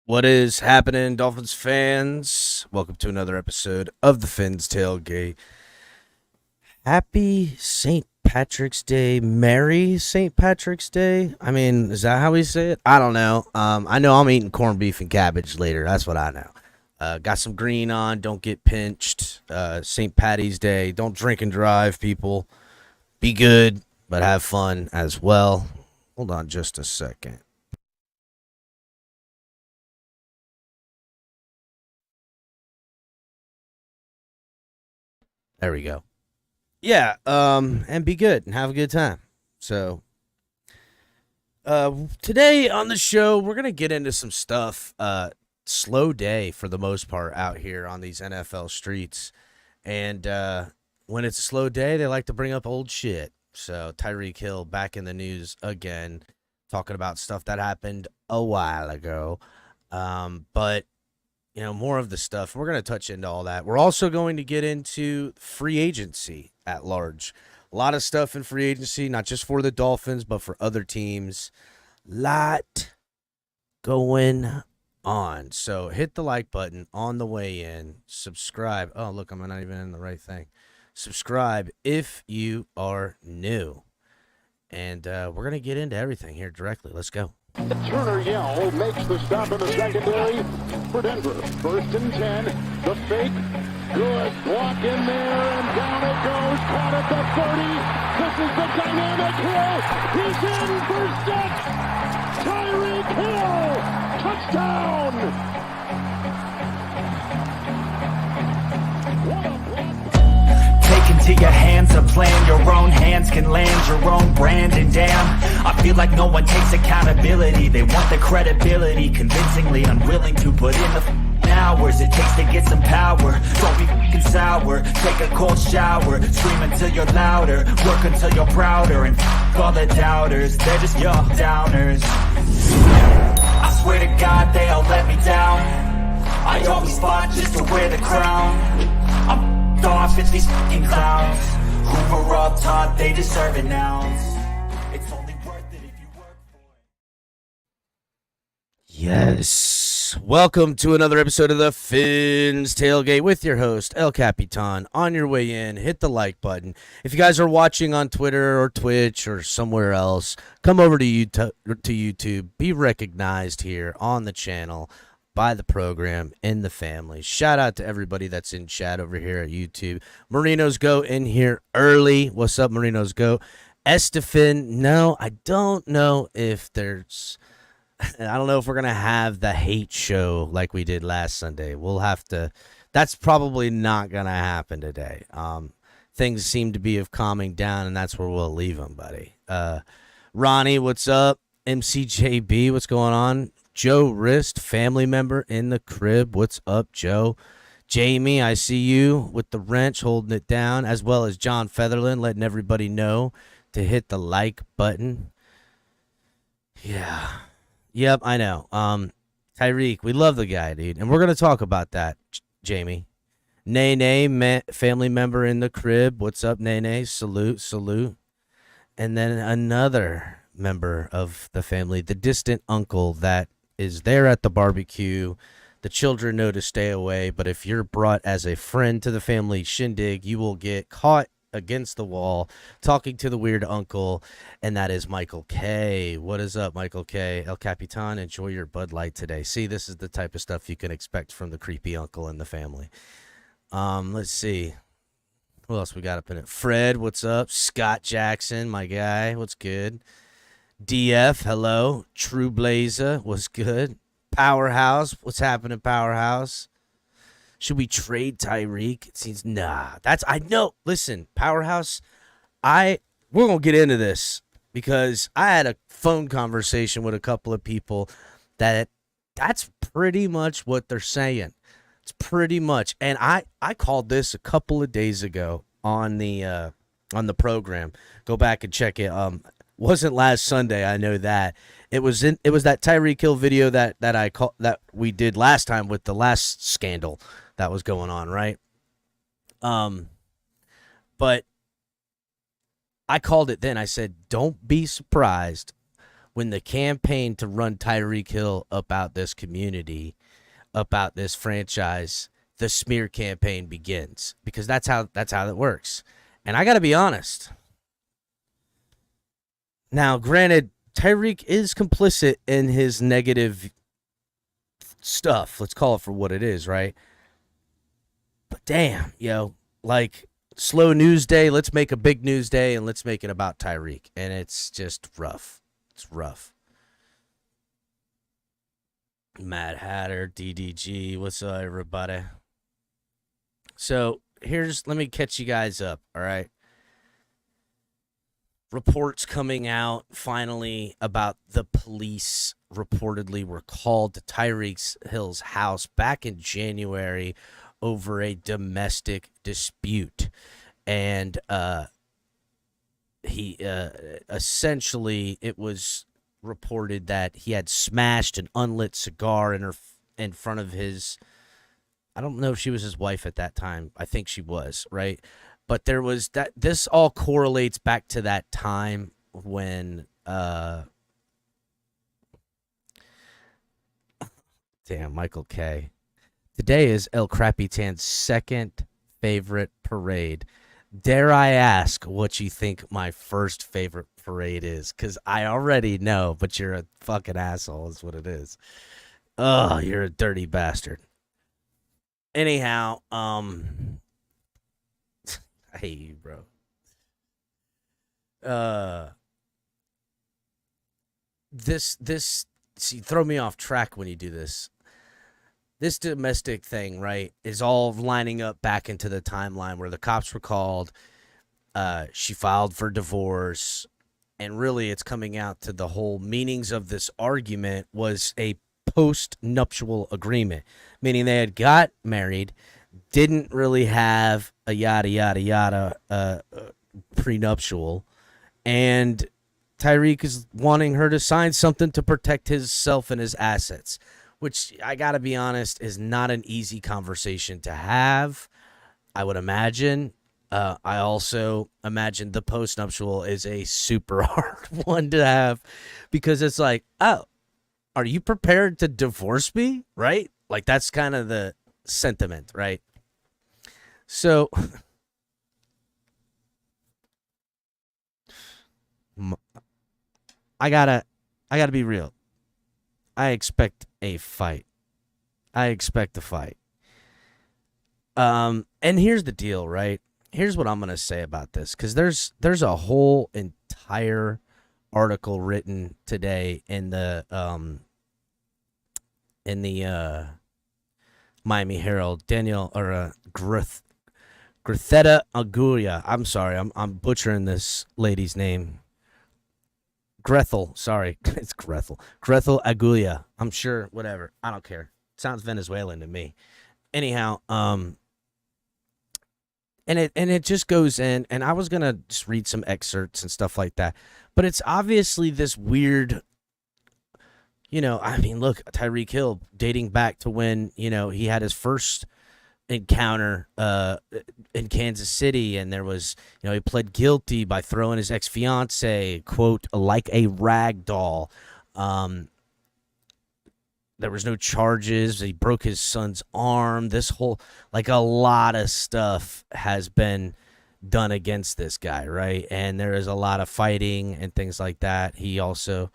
What is happening, Dolphins fans? Welcome to another episode of the Fins Tailgate. Happy St. Patrick's Day. Merry St. Patrick's Day. I mean, is that how we say it? I don't know. I know I'm eating corned beef and cabbage later. That's what I know. Got some green on. Don't get pinched. St. Patty's Day. Don't drink and drive, people. Be good, but have fun as well. Hold on just a second. There we go. Yeah, and be good and have a good time. So, today on the show, we're gonna get into some stuff. Slow day for the most part out here on these NFL streets, and when it's a slow day, they like to bring up old shit. So Tyreek Hill back in the news again, talking about stuff that happened a while ago. But more of the stuff. We're going to touch into all that. We're also going to get into free agency at large. A lot of stuff in free agency, not just for the Dolphins, but for other teams. Lot going on. So hit the like button on the way in. Subscribe. Oh, look, I'm not even in the right thing. Subscribe if you are new. And we're going to get into everything here directly. Let's go. Turner Yell makes the stop in the secondary for Denver. 1st and 10. The fake. Good block in there, and down it goes. Caught at the 30. This is the dynamic Hill. He's in for 6. Tyreek Hill. Touchdown. What a block. Take into your hands a plan, your own hands can land your own brand, and damn, I feel like no one takes accountability. They want the credibility, convincingly unwilling to put in the hours it takes to get some power. Don't be fucking sour, take a cold shower, scream until you're louder, work until you're prouder, and all the doubters, they're just your downers. I swear to God they all let me down. I always fought just to wear the crown. I'm off, it's these fucking clowns who were all taught they deserve an ounce. It's only worth it if you work for it. Yes. Welcome to another episode of the Fins Tailgate with your host, El Capitan. On your way in, hit the like button. If you guys are watching on Twitter or Twitch or somewhere else, come over to YouTube. Be recognized here on the channel by the program and the family. Shout out to everybody that's in chat over here at YouTube. Marinos Go in here early. What's up, Marinos Go? Estefan, no, I don't know if there's... I don't know if we're going to have the hate show like we did last Sunday. We'll have to... That's probably not going to happen today. Things seem to be of calming down, and that's where we'll leave them, buddy. Ronnie, what's up? MCJB, what's going on? Joe Wrist, family member in the crib. What's up, Joe? Jamie, I see you with the wrench holding it down, as well as John Featherland letting everybody know to hit the like button. Yeah. Yep, I know. Tyreek, we love the guy, dude. And we're going to talk about that, Jamie. Nene, family member in the crib. What's up, Nene? Salute, salute. And then another member of the family, the distant uncle that is there at the barbecue. The children know to stay away, but if you're brought as a friend to the family shindig, you will get caught against the wall talking to the weird uncle, and that is Michael K. What is up, Michael K? El Capitan, enjoy your Bud Light today. See, this is the type of stuff you can expect from the creepy uncle in the family. Let's see. Who else we got up in it? Fred, what's up? Scott Jackson, my guy, what's good? DF, hello. True Blazer, what's good? Powerhouse, what's happening, Powerhouse? Should we trade Tyreek? It seems I know. Listen, Powerhouse, we're gonna get into this because I had a phone conversation with a couple of people that's pretty much what they're saying. It's pretty much, and I called this a couple of days ago on the program. Go back and check it. Wasn't last Sunday, I know that. It was that Tyreek Hill video that we did last time with the last scandal that was going on, right? But I called it then. I said, don't be surprised when the campaign to run Tyreek Hill up out this community, up out this franchise, the smear campaign begins, because that's how it works. And I got to be honest. Now, granted, Tyreek is complicit in his negative stuff. Let's call it for what it is, right? But damn, like, slow news day, let's make a big news day, and let's make it about Tyreek. And it's just rough. It's rough. Mad Hatter, DDG, what's up, everybody? So, let me catch you guys up, all right? Reports coming out finally about the police reportedly were called to Tyreek Hill's house back in January over a domestic dispute. And he essentially, it was reported that he had smashed an unlit cigar in front of his, I don't know if she was his wife at that time. I think she was, right? But there was that. This all correlates back to that time when, damn, Michael K. Today is El Capitan's second favorite parade. Dare I ask what you think my first favorite parade is? Because I already know, but you're a fucking asshole is what it is. Oh, you're a dirty bastard. Anyhow, I hate you, bro. See, throw me off track when you do this. This domestic thing, right, is all lining up back into the timeline where the cops were called. She filed for divorce, and really it's coming out to the whole meanings of this argument was a post-nuptial agreement, meaning they had got married, didn't really have a yada, yada, yada prenuptial, and Tyreek is wanting her to sign something to protect himself and his assets, which I got to be honest is not an easy conversation to have, I would imagine. I also imagine the post-nuptial is a super hard one to have because it's like, oh, are you prepared to divorce me, right? Like, that's kind of the sentiment, right? So, I gotta be real. I expect a fight. I expect a fight. And here's the deal, right? Here's what I'm gonna say about this, because there's a whole entire article written today in the Miami Herald. Daniel or Gretheta Agulia. I'm sorry, I'm butchering this lady's name. Grethel, sorry, it's Grethel. Grethel Agulia. I'm sure, whatever. I don't care. Sounds Venezuelan to me. Anyhow, and it just goes in, and I was gonna just read some excerpts and stuff like that, but it's obviously this weird. I mean, look, Tyreek Hill, dating back to when he had his first encounter in Kansas City, and there was he pled guilty by throwing his ex-fiance, quote, like a rag doll. There was no charges. He broke his son's arm. This whole, like, a lot of stuff has been done against this guy, right? And there is a lot of fighting and things like that. He also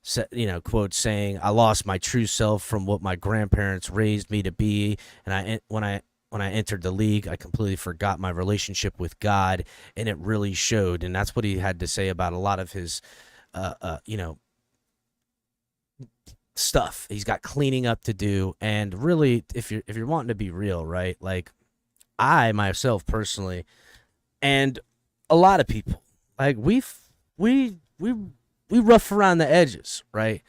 said, quote, saying, "I lost my true self from what my grandparents raised me to be, and when I entered the league, I completely forgot my relationship with God, and it really showed." And that's what he had to say about a lot of his, stuff. He's got cleaning up to do, and really, if you're wanting to be real, right? Like, I myself personally, and a lot of people, like, we rough around the edges, right?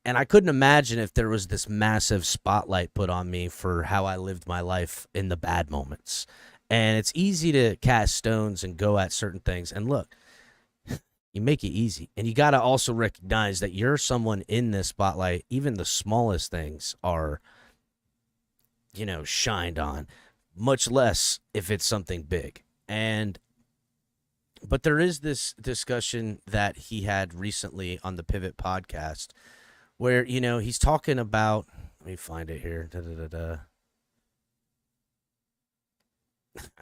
And I couldn't imagine if there was this massive spotlight put on me for how I lived my life in the bad moments. And it's easy to cast stones and go at certain things. And look, you make it easy. And you got to also recognize that you're someone in this spotlight. Even the smallest things are, shined on, much less if it's something big. And But there is this discussion that he had recently on the Pivot podcast where, he's talking about, let me find it here.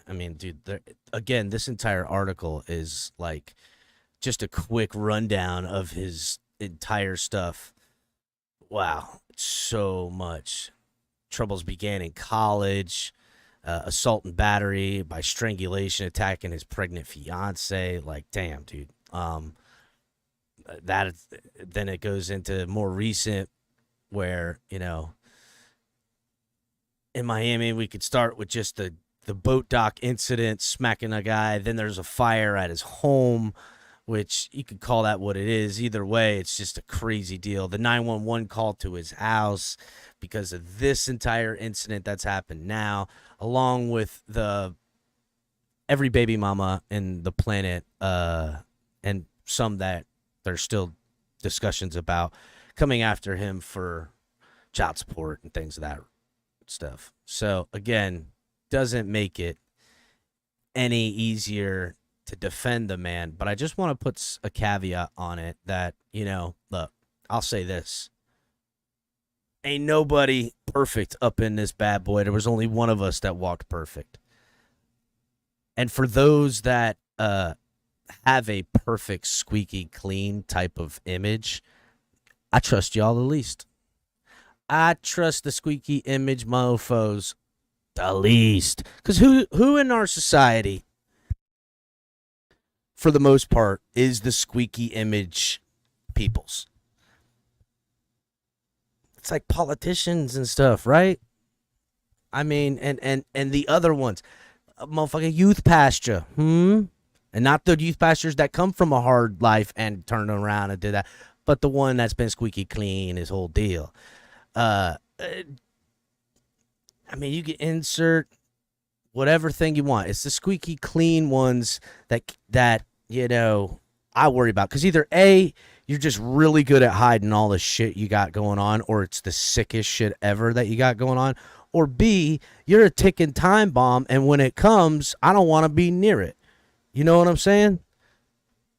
I mean, dude, again, this entire article is like just a quick rundown of his entire stuff. Wow, so much. Troubles began in college, assault and battery by strangulation, attacking his pregnant fiance. Like, damn, dude. Then it goes into more recent where, in Miami, we could start with just the boat dock incident, smacking a guy. Then there's a fire at his home, which you could call that what it is. Either way, it's just a crazy deal. The 911 call to his house because of this entire incident that's happened now, along with every baby mama in the planet, and some that there's still discussions about coming after him for child support and things of that stuff. So, again, doesn't make it any easier to defend the man, but I just want to put a caveat on it that, look, I'll say this. Ain't nobody perfect up in this bad boy. There was only one of us that walked perfect. And for those that have a perfect, squeaky clean type of image, I trust y'all the least. I trust the squeaky image mofos the least. Because who in our society, for the most part, is the squeaky image peoples? It's like politicians and stuff, right? I mean, and the other ones, motherfucking youth pasture, and not the youth pastures that come from a hard life and turn around and do that, but the one that's been squeaky clean, his whole deal. I mean, you can insert whatever thing you want. It's the squeaky clean ones that I worry about, because either A, you're just really good at hiding all the shit you got going on, or it's the sickest shit ever that you got going on, or B, you're a ticking time bomb, and when it comes, I don't want to be near it. You know what I'm saying?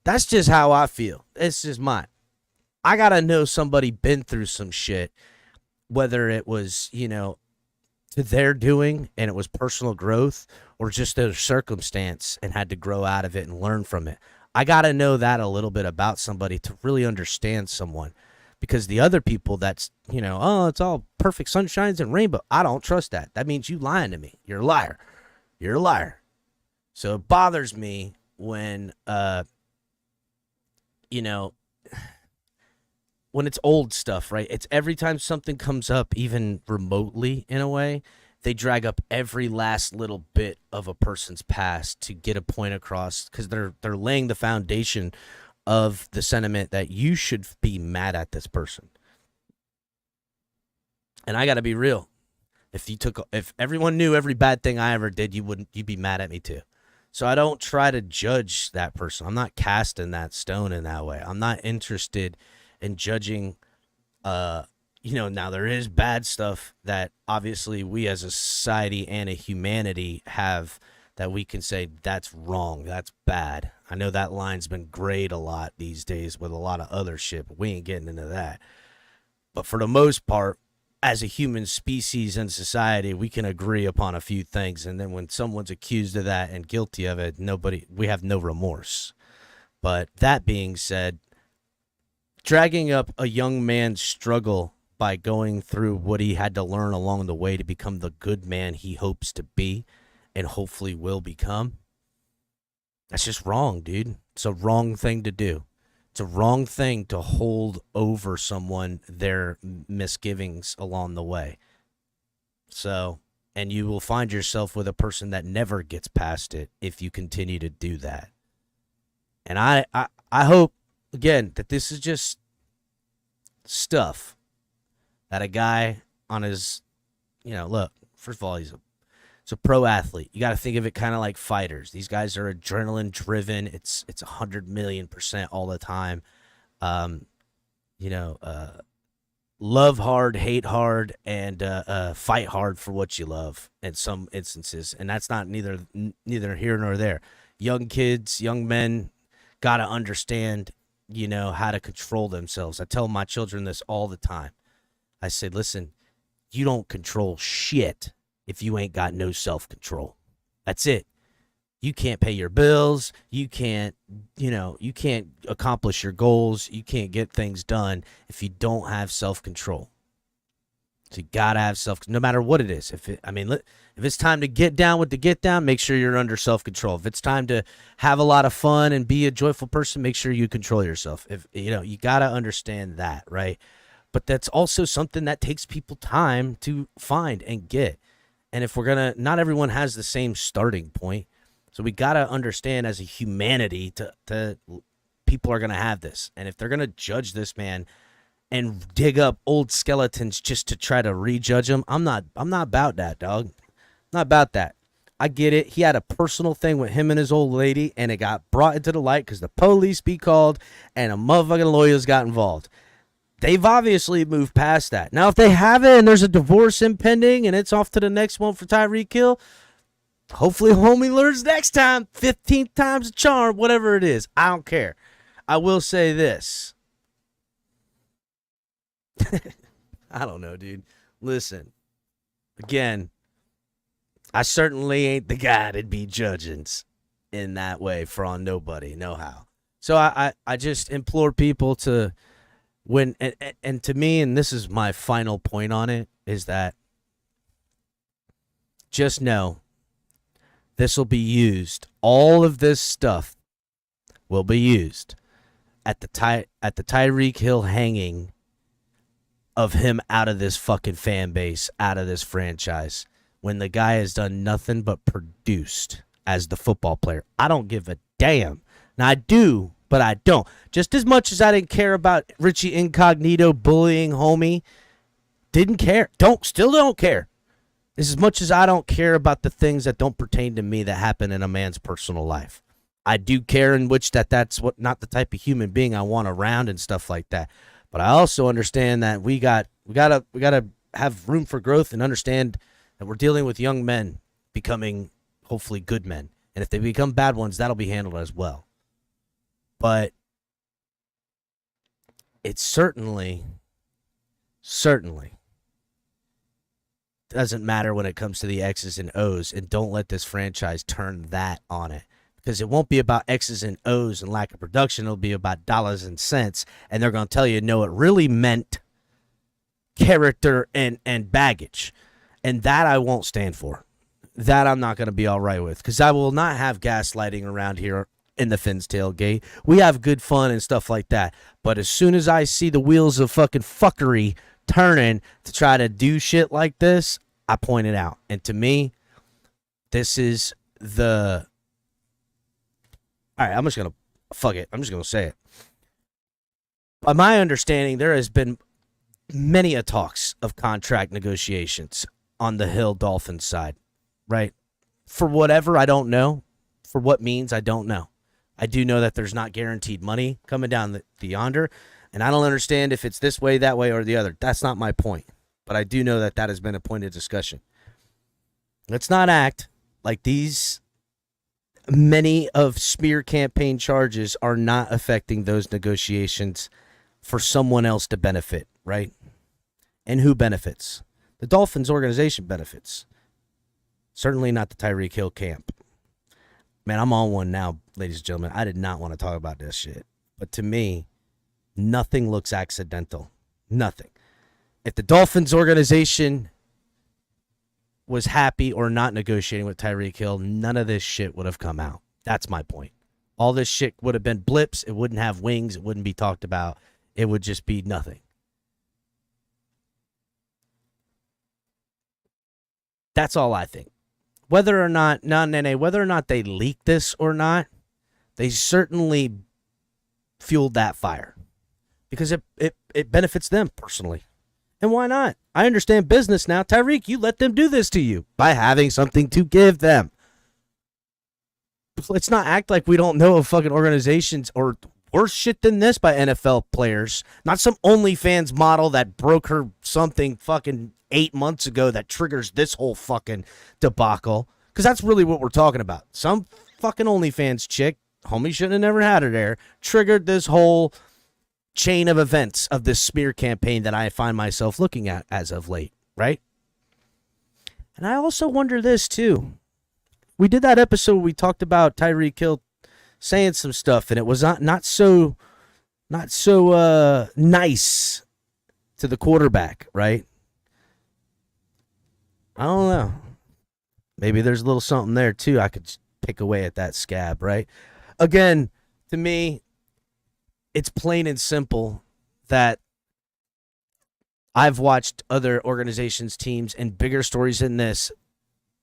That's just how I feel. It's just mine. I got to know somebody been through some shit, whether it was, to their doing and it was personal growth, or just their circumstance and had to grow out of it and learn from it. I got to know that a little bit about somebody to really understand someone, because the other people that's, it's all perfect sunshines and rainbow. I don't trust that. That means you lying to me. You're a liar. You're a liar. So it bothers me when, when it's old stuff, right? It's every time something comes up, even remotely in a way, they drag up every last little bit of a person's past to get a point across, because they're laying the foundation of the sentiment that you should be mad at this person. And I got to be real. If everyone knew every bad thing I ever did, you'd be mad at me too. So I don't try to judge that person. I'm not casting that stone in that way. I'm not interested in judging. Now there is bad stuff that obviously we as a society and a humanity have that we can say that's wrong, that's bad. I know that line's been grayed a lot these days with a lot of other shit, but we ain't getting into that. But for the most part, as a human species and society, we can agree upon a few things, and then when someone's accused of that and guilty of it, we have no remorse. But that being said, dragging up a young man's struggle by going through what he had to learn along the way to become the good man he hopes to be and hopefully will become, that's just wrong, dude. It's a wrong thing to do. It's a wrong thing to hold over someone their misgivings along the way. So, and you will find yourself with a person that never gets past it if you continue to do that. And I hope, again, that this is just stuff that a guy on his, look, first of all, he's a pro athlete. You got to think of it kind of like fighters. These guys are adrenaline driven. It's 100 million% all the time. Love hard, hate hard, and fight hard for what you love in some instances. And that's not neither here nor there. young kids, young men got to understand, how to control themselves. I tell my children this all the time. I say, listen, you don't control shit if you ain't got no self-control. That's it. You can't pay your bills. You can't accomplish your goals. You can't get things done if you don't have self-control. So you got to have no matter what it is. If it's time to get down with the get down, make sure you're under self-control. If it's time to have a lot of fun and be a joyful person, make sure you control yourself. You got to understand that, right? But that's also something that takes people time to find and get. And if not everyone has the same starting point. So we got to understand as a humanity to people are going to have this. And if they're going to judge this man and dig up old skeletons just to try to rejudge him, I'm not about that, dog. Not about that. I get it. He had a personal thing with him and his old lady, and it got brought into the light because the police be called and a motherfucking lawyers got involved. They've obviously moved past that. Now, if they haven't and there's a divorce impending and it's off to the next one for Tyreek Hill, hopefully homie learns next time. 15th time's a charm, whatever it is. I don't care. I will say this. I don't know, dude. Listen, again, I certainly ain't the guy to be judging in that way for on nobody, no how. So I just implore people to, and to me, and this is my final point on it, is that just know this will be used. All of this stuff will be used at the Tyreek Hill hanging of him out of this fucking fan base, out of this franchise, when the guy has done nothing but produced as the football player. I don't give a damn. Now, I do, but I don't. Just as much as I didn't care about Richie Incognito bullying homie, didn't care. Still don't care. As much as I don't care about the things that don't pertain to me that happen in a man's personal life. I do care in which that's not the type of human being I want around and stuff like that. But I also understand that we gotta have room for growth and understand that we're dealing with young men becoming hopefully good men. And if they become bad ones, that'll be handled as well. But it's certainly doesn't matter when it comes to the X's and O's, and don't let this franchise turn that on it. Because it won't be about X's and O's and lack of production. It'll be about dollars and cents. And they're going to tell you, no, it really meant character and baggage. And that I won't stand for. That I'm not going to be all right with. Because I will not have gaslighting around here in the Fins tailgate. We have good fun and stuff like that. But as soon as I see the wheels of fucking fuckery turning to try to do shit like this, I point it out. And to me, this is the... All right, I'm just going to say it. By my understanding, there has been many a talks of contract negotiations on the Hill Dolphins side, right? For whatever, I don't know. For what means, I don't know. I do know that there's not guaranteed money coming down the yonder, and I don't understand if it's this way, that way, or the other. That's not my point. But I do know that has been a point of discussion. Let's not act like these many of smear campaign charges are not affecting those negotiations for someone else to benefit, right? And who benefits? The Dolphins organization benefits. Certainly not the Tyreek Hill camp. Man, I'm on one now, ladies and gentlemen. I did not want to talk about this shit. But to me, nothing looks accidental. Nothing. If the Dolphins organization was happy or not negotiating with Tyreek Hill, none of this shit would have come out. That's my point. All this shit would have been blips. It wouldn't have wings. It wouldn't be talked about. It would just be nothing. That's all I think. Whether or not, whether or not they leaked this or not, they certainly fueled that fire. Because it benefits them personally. And why not? I understand business now. Tyreek, you let them do this to you by having something to give them. Let's not act like we don't know of fucking organizations or worse shit than this by NFL players. Not some OnlyFans model that broke her something fucking 8 months ago that triggers this whole fucking debacle. Because that's really what we're talking about. Some fucking OnlyFans chick, homie shouldn't have never had her there, triggered this whole chain of events of this smear campaign that I find myself looking at as of late, right? And I also wonder this too. We did that episode we talked about Tyreek Hill saying some stuff, and it was not so nice to the quarterback, right? I don't know. Maybe there's a little something there too. I could pick away at that scab, right? Again, to me, it's plain and simple that I've watched other organizations, teams, and bigger stories than this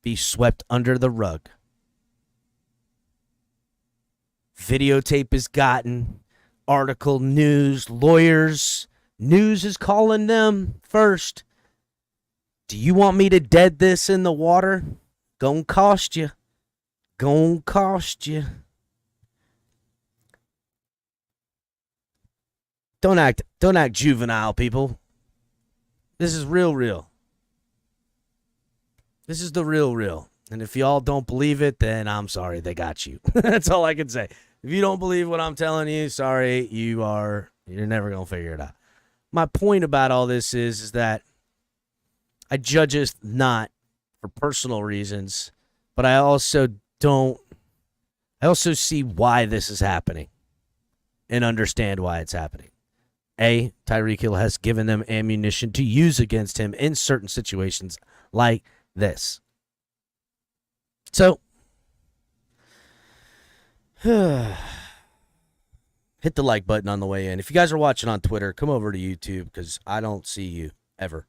be swept under the rug. Videotape is gotten, article, news, lawyers, news is calling them first. Do you want me to dead this in the water? Gonna cost you. Gonna cost you. Don't act juvenile, people. This is real. This is the real. And if y'all don't believe it, then I'm sorry, they got you. That's all I can say. If you don't believe what I'm telling you, sorry, you're never going to figure it out. My point about all this is that I judge it not for personal reasons, but I also see why this is happening and understand why it's happening. A, Tyreek Hill has given them ammunition to use against him in certain situations like this. So, hit the like button on the way in. If you guys are watching on Twitter, come over to YouTube because I don't see you ever.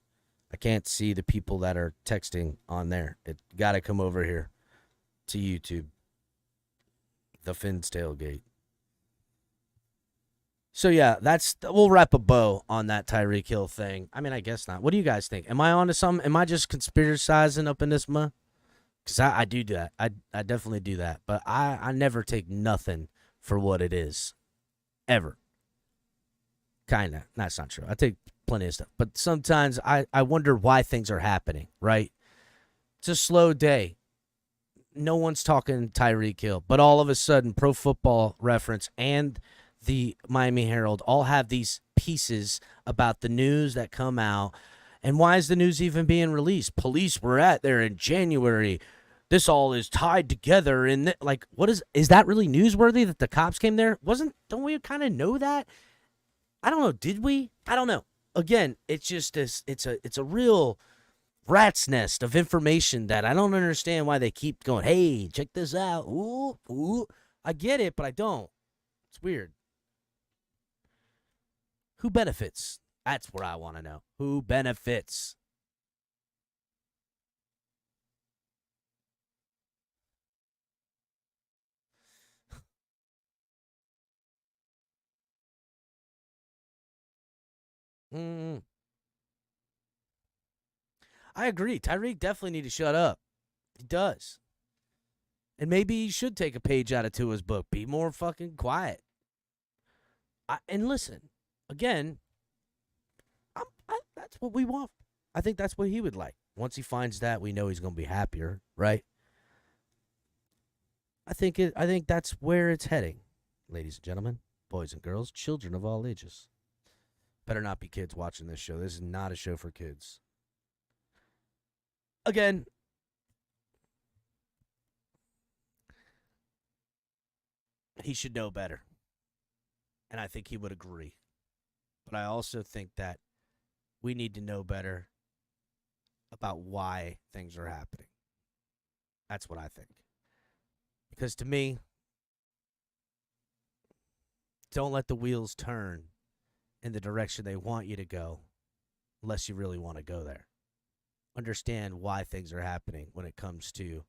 I can't see the people that are texting on there. You got to come over here to YouTube. The Fins Tailgate. So, yeah, we'll wrap a bow on that Tyreek Hill thing. I mean, I guess not. What do you guys think? Am I onto something? Am I just conspiracizing up in this month? Because I do that. I definitely do that. But I never take nothing for what it is. Ever. Kind of. That's not true. I take plenty of stuff. But sometimes I wonder why things are happening, right? It's a slow day. No one's talking Tyreek Hill. But all of a sudden, Pro Football Reference and the Miami Herald all have these pieces about the news that come out. And why is the news even being released? Police were at there in January. This all is tied together. And what is that really newsworthy that the cops came there? Don't we kind of know that? I don't know. Did we? I don't know. Again, it's just this. It's a real rat's nest of information that I don't understand why they keep going. Hey, check this out. Ooh. I get it, but I don't. It's weird. Who benefits? That's what I want to know. Who benefits? I agree. Tyreek definitely need to shut up. He does. And maybe he should take a page out of Tua's book. Be more fucking quiet. And listen, again, that's what we want. I think that's what he would like. Once he finds that, we know he's going to be happier, right? I think that's where it's heading, ladies and gentlemen, boys and girls, children of all ages. Better not be kids watching this show. This is not a show for kids. Again, he should know better. And I think he would agree. But I also think that we need to know better about why things are happening. That's what I think. Because to me, don't let the wheels turn in the direction they want you to go unless you really want to go there. Understand why things are happening when it comes to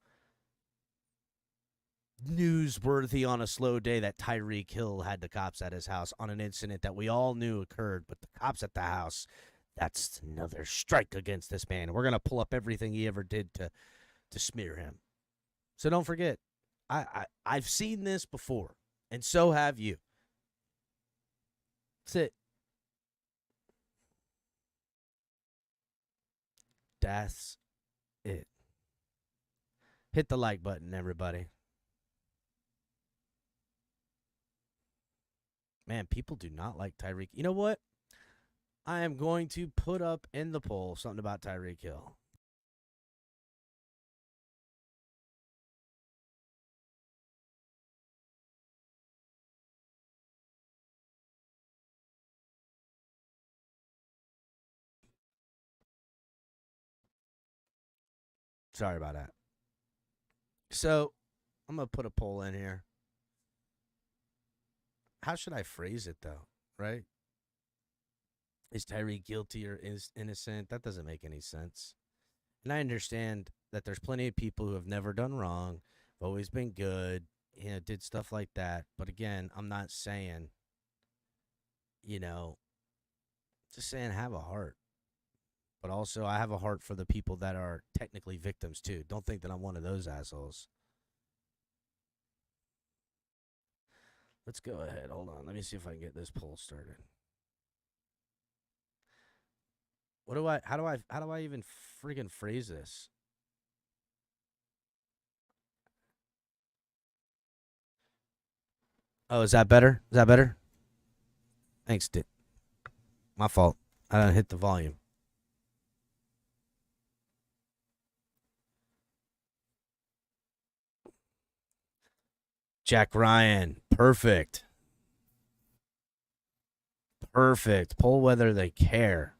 newsworthy on a slow day that Tyreek Hill had the cops at his house on an incident that we all knew occurred, but the cops at the house, that's another strike against this man. We're going to pull up everything he ever did to smear him. So don't forget, I've seen this before, and so have you. That's it. That's it. Hit the like button, everybody. Man, people do not like Tyreek. You know what? I am going to put up in the poll something about Tyreek Hill. Sorry about that. So, I'm going to put a poll in here. How should I phrase it, though? Right? Is Tyreek guilty or is innocent? That doesn't make any sense. And I understand that there's plenty of people who have never done wrong, have always been good, did stuff like that. But again, I'm not saying, just saying have a heart. But also, I have a heart for the people that are technically victims, too. Don't think that I'm one of those assholes. Let's go ahead. Hold on. Let me see if I can get this poll started. How do I even friggin' phrase this? Oh, is that better? Is that better? Thanks, Dick. My fault. I didn't hit the volume. Jack Ryan. Perfect. Perfect. Poll whether they care.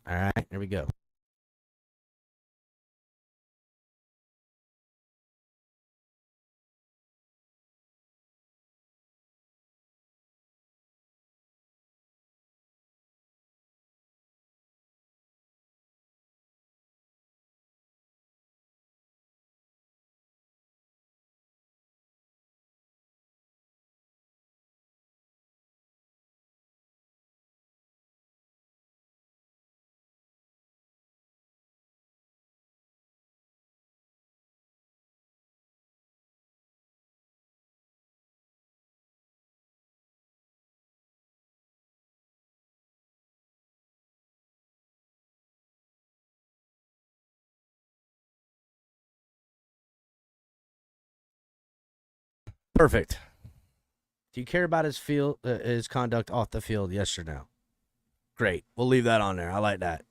All right, here we go. Perfect. Do you care about his conduct off the field? Yes or no? Great. We'll leave that on there. I like that.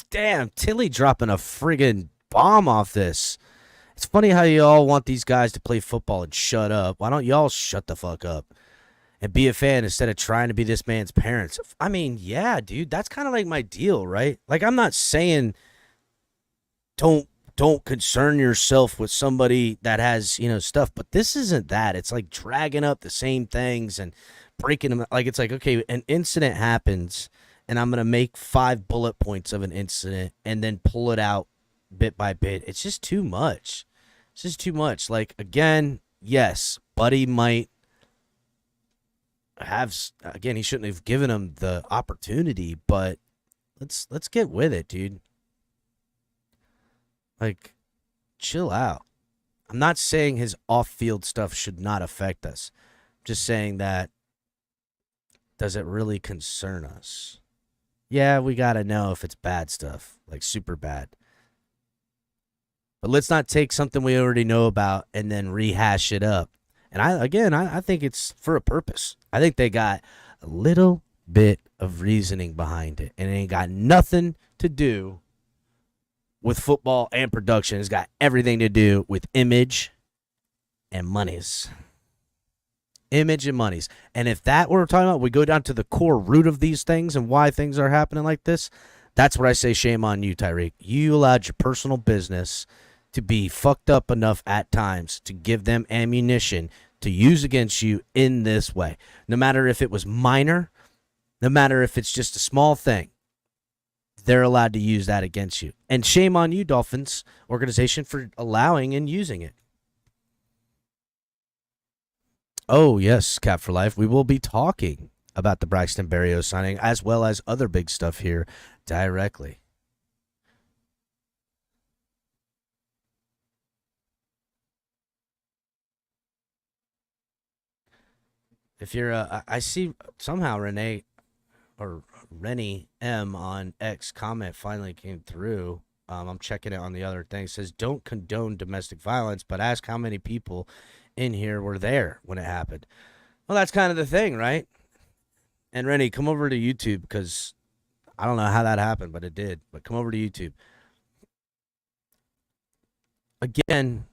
Damn, Tilly dropping a friggin' bomb off this. It's funny how you all want these guys to play football and shut up. Why don't y'all shut the fuck up and be a fan instead of trying to be this man's parents? I mean, yeah, dude, that's kind of like my deal, right? Like, I'm not saying don't concern yourself with somebody that has, stuff, but this isn't that. It's like dragging up the same things and breaking them. Like, it's like, okay, an incident happens, and I'm going to make 5 bullet points of an incident and then pull it out bit by bit. It's just too much. It's just too much. Like, again, yes, Buddy might have, again, he shouldn't have given him the opportunity, but let's get with it, dude. Like, chill out. I'm not saying his off-field stuff should not affect us. I'm just saying that, does it really concern us? Yeah, we got to know if it's bad stuff, like super bad. But let's not take something we already know about and then rehash it up. And I think it's for a purpose. I think they got a little bit of reasoning behind it, and it ain't got nothing to do with football and production. It's got everything to do with image and monies. Image and monies. And if that we're talking about, we go down to the core root of these things and why things are happening like this, that's where I say shame on you, Tyreek. You allowed your personal business to be fucked up enough at times to give them ammunition to use against you in this way. No matter if it was minor, no matter if it's just a small thing, they're allowed to use that against you. And shame on you, Dolphins organization, for allowing and using it. Oh, yes, Cap for Life. We will be talking about the Braxton Berrios signing as well as other big stuff here directly. If you're I see somehow Rennie M on X comment finally came through. I'm checking it on the other thing. It says, don't condone domestic violence, but ask how many people in here were there when it happened. Well, that's kind of the thing, right? And Rennie, come over to YouTube because I don't know how that happened, but it did. But come over to YouTube. Again,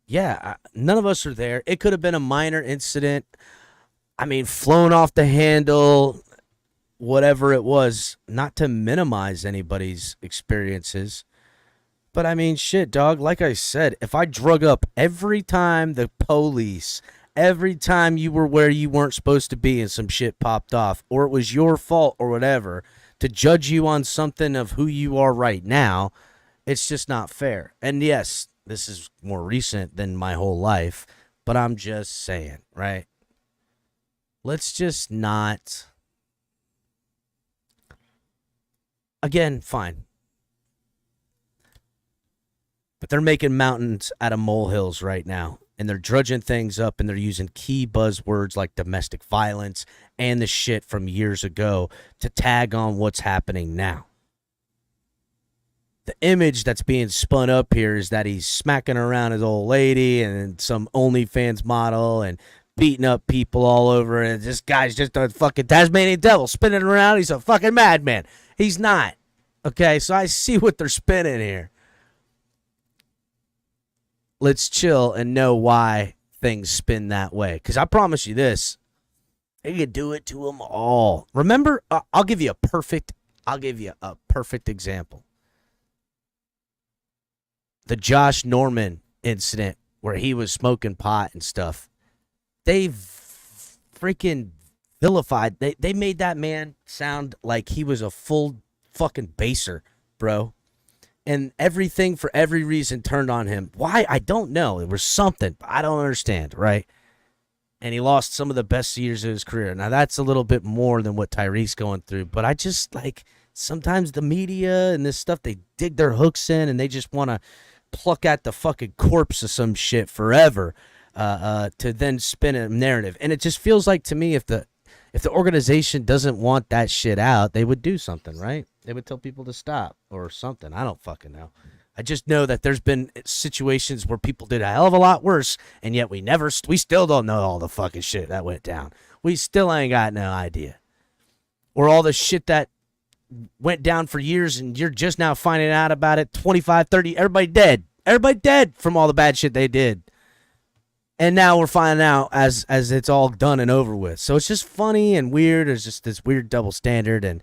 yeah, none of us are there. It could have been a minor incident. I mean, flown off the handle, whatever it was, not to minimize anybody's experiences. But I mean, shit, dog, like I said, if I drug up every time the police, every time you were where you weren't supposed to be and some shit popped off, or it was your fault or whatever, to judge you on something of who you are right now, it's just not fair. And yes, this is more recent than my whole life, but I'm just saying, right? Let's just not. Again, fine. But they're making mountains out of molehills right now. And they're drudging things up and they're using key buzzwords like domestic violence and the shit from years ago to tag on what's happening now. The image that's being spun up here is that he's smacking around his old lady and some OnlyFans model and beating up people all over. And this guy's just a fucking Tasmanian devil spinning around. He's a fucking madman. He's not. Okay, so I see what they're spinning here. Let's chill and know why things spin that way. Because I promise you this, they could do it to them all. Remember, I'll give you a perfect example. The Josh Norman incident where he was smoking pot and stuff. They freaking vilified. They made that man sound like he was a full fucking baser, bro. And everything for every reason turned on him. Why? I don't know. It was something. I don't understand, right? And he lost some of the best years of his career. Now, that's a little bit more than what Tyreek's going through. But I just, like, sometimes the media and this stuff, they dig their hooks in and they just want to pluck at the fucking corpse of some shit forever to then spin a narrative. And it just feels like to me if the organization doesn't want that shit out, they would do something, right? They would tell people to stop or something. I don't fucking know. I just know that there's been situations where people did a hell of a lot worse, and yet we still don't know all the fucking shit that went down. We still ain't got no idea. Or all the shit that went down for years, and you're just now finding out about it, 25, 30, everybody dead. Everybody dead from all the bad shit they did. And now we're finding out as it's all done and over with. So it's just funny and weird. There's just this weird double standard, and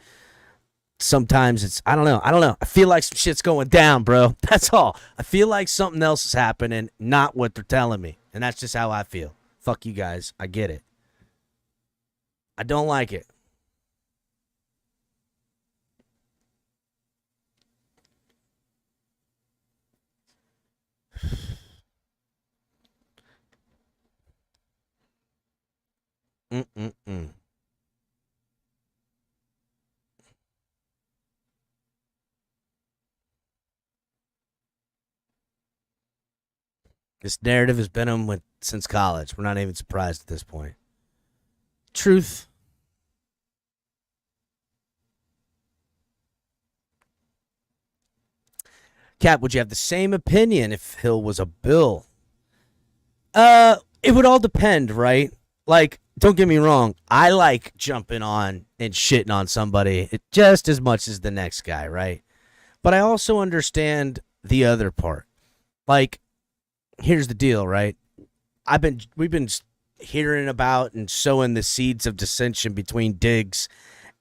sometimes it's, I don't know. I feel like some shit's going down, bro. That's all. I feel like something else is happening, not what they're telling me. And that's just how I feel. Fuck you guys. I get it. I don't like it. This narrative has been on since college. We're not even surprised at this point. Truth. Cap, would you have the same opinion if Hill was a Bill? It would all depend, right? Like, don't get me wrong. I like jumping on and shitting on somebody just as much as the next guy, right? But I also understand the other part. Like, here's the deal, right? We've been hearing about and sowing the seeds of dissension between Diggs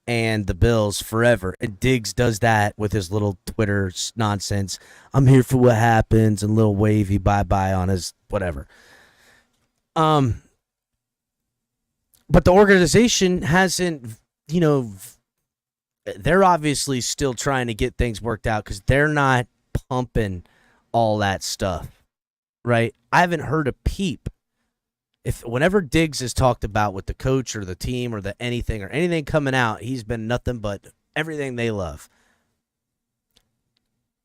and the Bills forever. And Diggs does that with his little Twitter nonsense. I'm here for what happens and little wavy bye-bye on his whatever. But the organization hasn't, they're obviously still trying to get things worked out because they're not pumping all that stuff, right? I haven't heard a peep. Whenever Diggs is talked about with the coach or the team or anything coming out, he's been nothing but everything they love.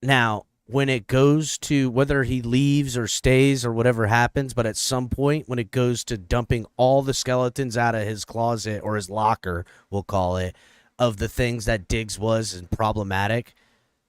Now, when it goes to whether he leaves or stays or whatever happens, but at some point when it goes to dumping all the skeletons out of his closet or his locker, we'll call it, of the things that Diggs was and problematic,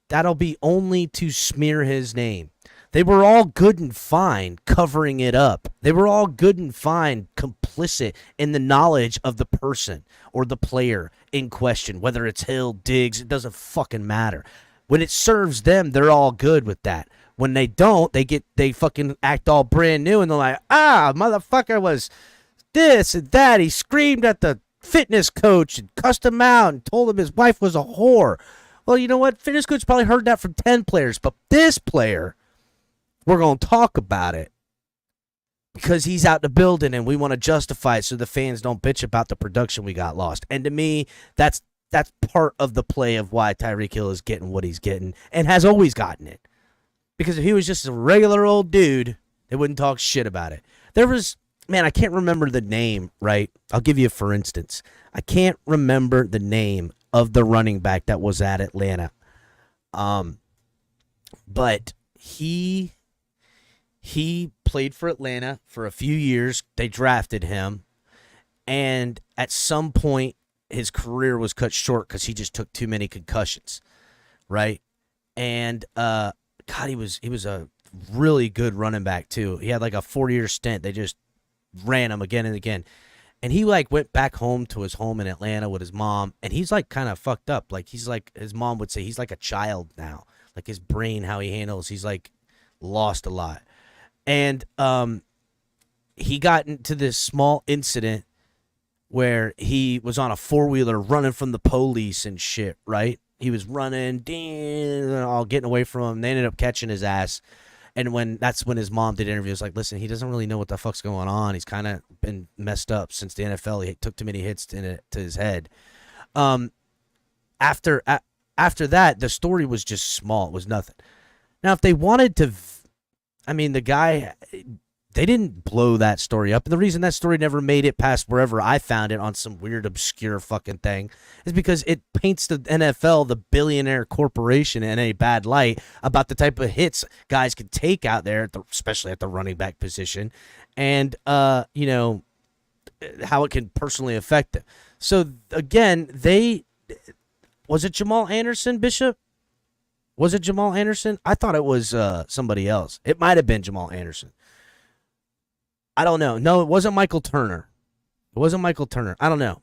that'll be only to smear his name. They were all good and fine covering it up. They were all good and fine complicit in the knowledge of the person or the player in question, whether it's Hill, Diggs, it doesn't fucking matter. When it serves them, they're all good with that. When they don't, they fucking act all brand new and they're like, motherfucker was this and that. He screamed at the fitness coach and cussed him out and told him his wife was a whore. Well, you know what? Fitness coach probably heard that from 10 players, but this player, we're going to talk about it because he's out the building and we want to justify it so the fans don't bitch about the production we got lost. And to me, that's part of the play of why Tyreek Hill is getting what he's getting and has always gotten it. Because if he was just a regular old dude, they wouldn't talk shit about it. There was, man, I can't remember the name, right? I'll give you a for instance. I can't remember the name of the running back that was at Atlanta. But he played for Atlanta for a few years. They drafted him. And at some point, his career was cut short because he just took too many concussions, right? And God, he was a really good running back too. He had like a 4-year stint. They just ran him again and again, and he like went back home to his home in Atlanta with his mom, and he's like kind of fucked up. Like he's like his mom would say he's like a child now. Like his brain, how he handles, he's like lost a lot, and he got into this small incident where he was on a 4-wheeler running from the police and shit, right? He was running, all getting away from him. They ended up catching his ass. And that's when his mom did interviews like, listen, he doesn't really know what the fuck's going on. He's kind of been messed up since the NFL. He took too many hits to his head. After that, the story was just small. It was nothing. Now, if they wanted to, the guy, they didn't blow that story up. And the reason that story never made it past wherever I found it on some weird, obscure fucking thing is because it paints the NFL, the billionaire corporation, in a bad light about the type of hits guys can take out there, especially at the running back position, and, how it can personally affect them. So, again, was it Jamal Anderson, Bishop? Was it Jamal Anderson? I thought it was somebody else. It might have been Jamal Anderson. I don't know. No, it wasn't Michael Turner. I don't know.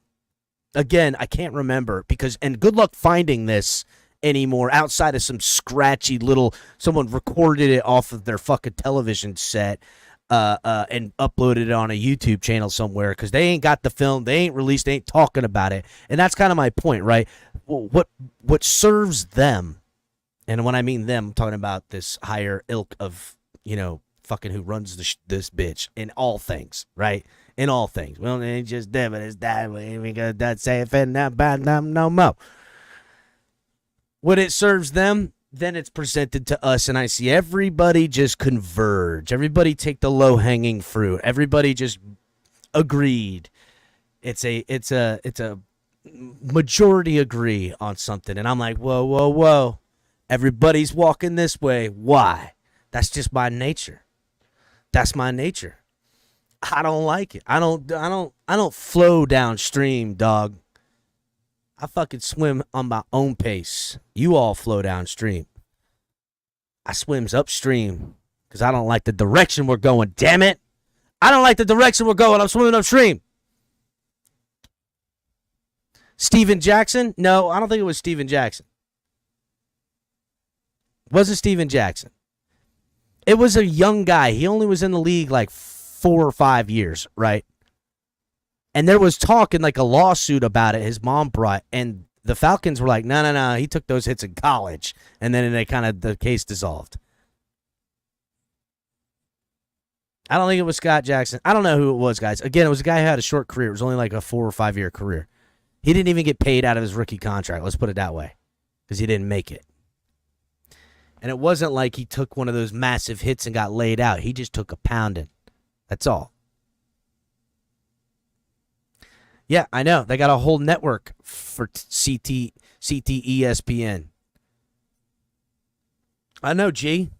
Again, I can't remember and good luck finding this anymore outside of some scratchy little, someone recorded it off of their fucking television set and uploaded it on a YouTube channel somewhere because they ain't got the film. They ain't released, they ain't talking about it. And that's kind of my point, right? What serves them, and when I mean them, I'm talking about this higher ilk of, fucking who runs this bitch in all things, right? In all things. Well, it ain't just them, but it's that way. We got that say it not bad no more. When it serves them, then it's presented to us, and I see everybody just converge. Everybody take the low hanging fruit. Everybody just agreed. It's a majority agree on something, and I'm like, whoa. Everybody's walking this way. Why? That's just my nature. That's my nature. I don't like it. I don't flow downstream, dog. I fucking swim on my own pace. You all flow downstream. I swims upstream because I don't like the direction we're going. Damn it. I don't like the direction we're going. I'm swimming upstream. Steven Jackson? No, I don't think it was Steven Jackson. It wasn't Steven Jackson. It was a young guy. He only was in the league like 4 or 5 years, right? And there was talk in like a lawsuit about it his mom brought, and the Falcons were like, no, he took those hits in college. And then the case dissolved. I don't think it was Scott Jackson. I don't know who it was, guys. Again, it was a guy who had a short career. It was only like a 4 or 5 year career. He didn't even get paid out of his rookie contract. Let's put it that way. Because he didn't make it. And it wasn't like he took one of those massive hits and got laid out. He just took a pounding. That's all. Yeah, I know. They got a whole network for CT ESPN. I know, G.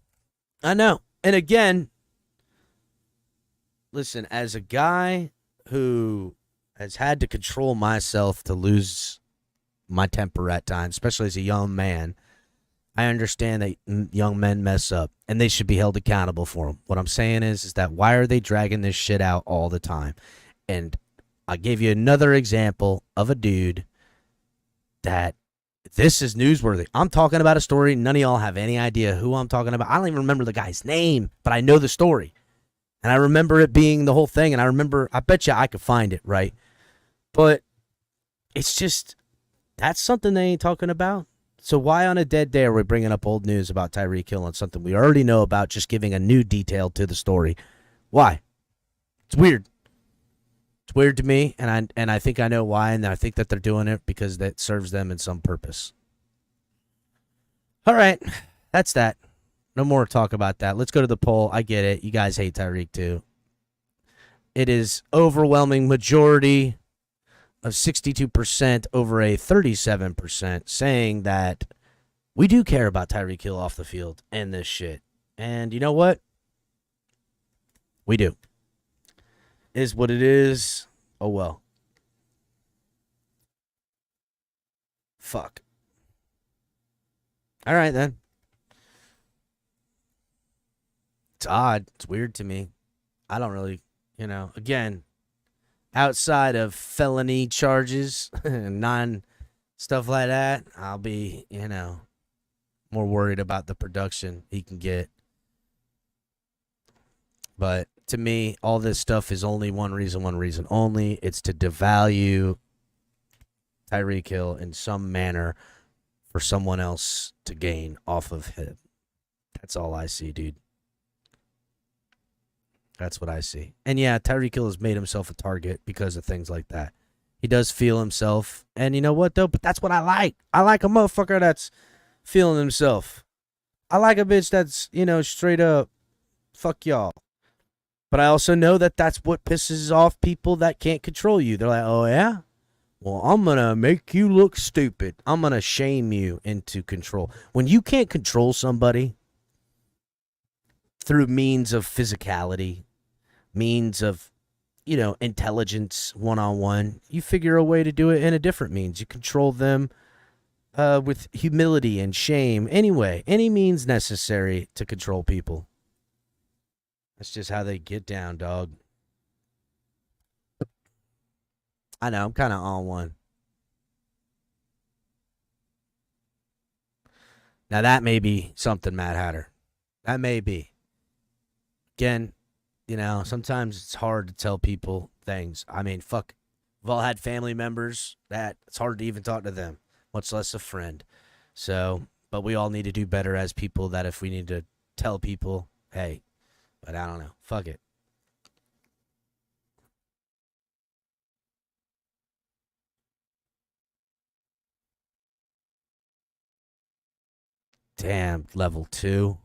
I know. And again, listen, as a guy who has had to control myself to lose my temper at times, especially as a young man, I understand that young men mess up and they should be held accountable for them. What I'm saying is that why are they dragging this shit out all the time? And I gave you another example of a dude that this is newsworthy. I'm talking about a story. None of y'all have any idea who I'm talking about. I don't even remember the guy's name, but I know the story. And I remember it being the whole thing. And I bet you I could find it, right? But it's just, that's something they ain't talking about. So why on a dead day are we bringing up old news about Tyreek Hill and something we already know about, just giving a new detail to the story? Why? It's weird. It's weird to me, and I think I know why, and I think that they're doing it because that serves them in some purpose. All right, that's that. No more talk about that. Let's go to the poll. I get it. You guys hate Tyreek too. It is overwhelming majority of 62% over a 37% saying that we do care about Tyreek Hill off the field and this shit. And you know what? We do. Is what it is. Oh, well. Fuck. All right, then. It's odd. It's weird to me. I don't really, again, outside of felony charges and non-stuff like that, I'll be, more worried about the production he can get. But to me, all this stuff is only one reason only. It's to devalue Tyreek Hill in some manner for someone else to gain off of him. That's all I see, dude. That's what I see. And yeah, Tyreek Hill has made himself a target because of things like that. He does feel himself. And you know what, though? But that's what I like. I like a motherfucker that's feeling himself. I like a bitch that's, straight up, fuck y'all. But I also know that that's what pisses off people that can't control you. They're like, oh, yeah? Well, I'm going to make you look stupid. I'm going to shame you into control. When you can't control somebody through means of physicality, means of, intelligence one-on-one, you figure a way to do it in a different means. You control them with humility and shame. Anyway, any means necessary to control people. That's just how they get down, dog. I know, I'm kind of on one. Now, that may be something, Mad Hatter. That may be. Again, sometimes it's hard to tell people things. I mean, fuck. We've all had family members that it's hard to even talk to them, much less a friend. So, but we all need to do better as people that if we need to tell people, hey, but I don't know. Fuck it. Damn, level 2.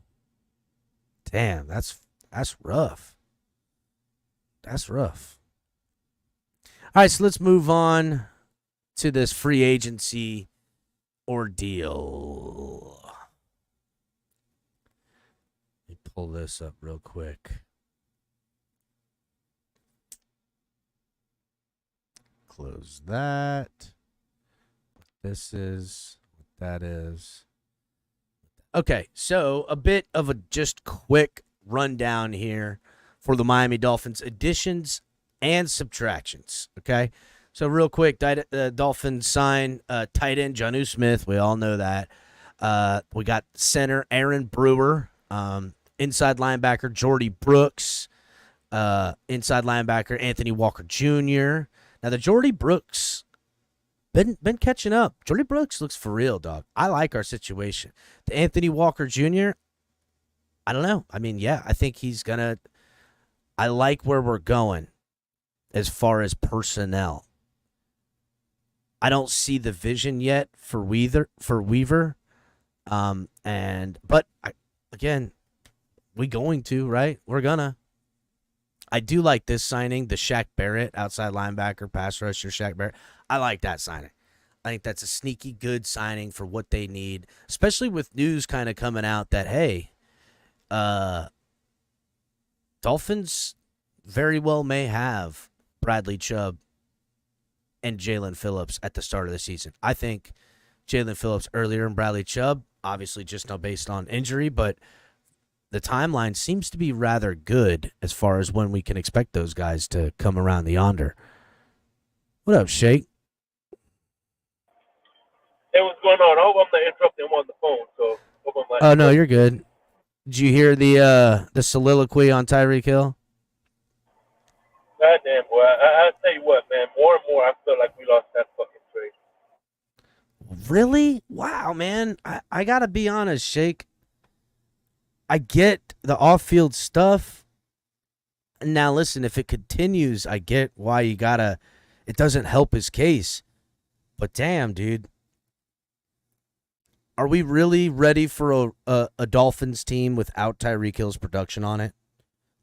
Damn, that's rough. That's rough. All right, so let's move on to this free agency ordeal. Let me pull this up real quick. Close that. What this is, what that is. Okay, so a bit of a just quick rundown here for the Miami Dolphins additions and subtractions. Okay, so real quick, the Dolphins sign tight end Jonnu Smith. We all know that. We got center Aaron Brewer, inside linebacker Jordy Brooks, inside linebacker Anthony Walker Jr. Now the Jordy Brooks been catching up. Jordy Brooks looks for real, dog. I like our situation. The Anthony Walker Jr., I don't know. I mean, yeah, I think he's gonna. I like where we're going as far as personnel. I don't see the vision yet for Weaver. But again, we going to, right? We're gonna. I do like this signing, the Shaq Barrett, outside linebacker, pass rusher, Shaq Barrett. I like that signing. I think that's a sneaky good signing for what they need, especially with news kind of coming out that, hey, Dolphins very well may have Bradley Chubb and Jalen Phillips at the start of the season. I think Jalen Phillips earlier and Bradley Chubb, obviously just now based on injury, but the timeline seems to be rather good as far as when we can expect those guys to come around the yonder. What up, Shake? Hey, what's going on? I hope I'm not interrupting him on the phone. So, hope I'm not. Oh no, you're good. Did you hear the soliloquy on Tyreek Hill? Goddamn, boy. I tell you what, man. More and more, I feel like we lost that fucking trade. Really? Wow, man. I gotta be honest, Shake. I get the off-field stuff. Now, listen, if it continues, I get why you gotta. It doesn't help his case. But damn, dude. Are we really ready for a Dolphins team without Tyreek Hill's production on it?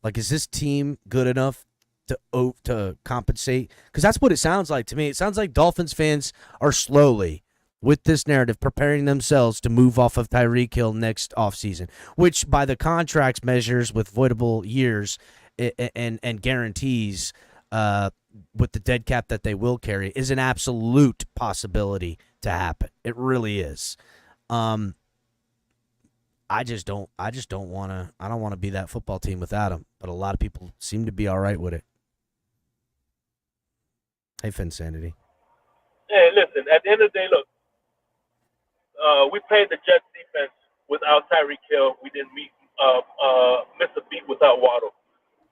Like, is this team good enough to compensate? Because that's what it sounds like to me. It sounds like Dolphins fans are slowly, with this narrative, preparing themselves to move off of Tyreek Hill next offseason, which by the contracts measures with voidable years and guarantees with the dead cap that they will carry is an absolute possibility to happen. It really is. I don't want to be that football team without him, but a lot of people seem to be all right with it. Hey, FinSanity. Hey, listen, at the end of the day, look, we played the Jets defense without Tyreek Hill. We didn't miss a beat without Waddle.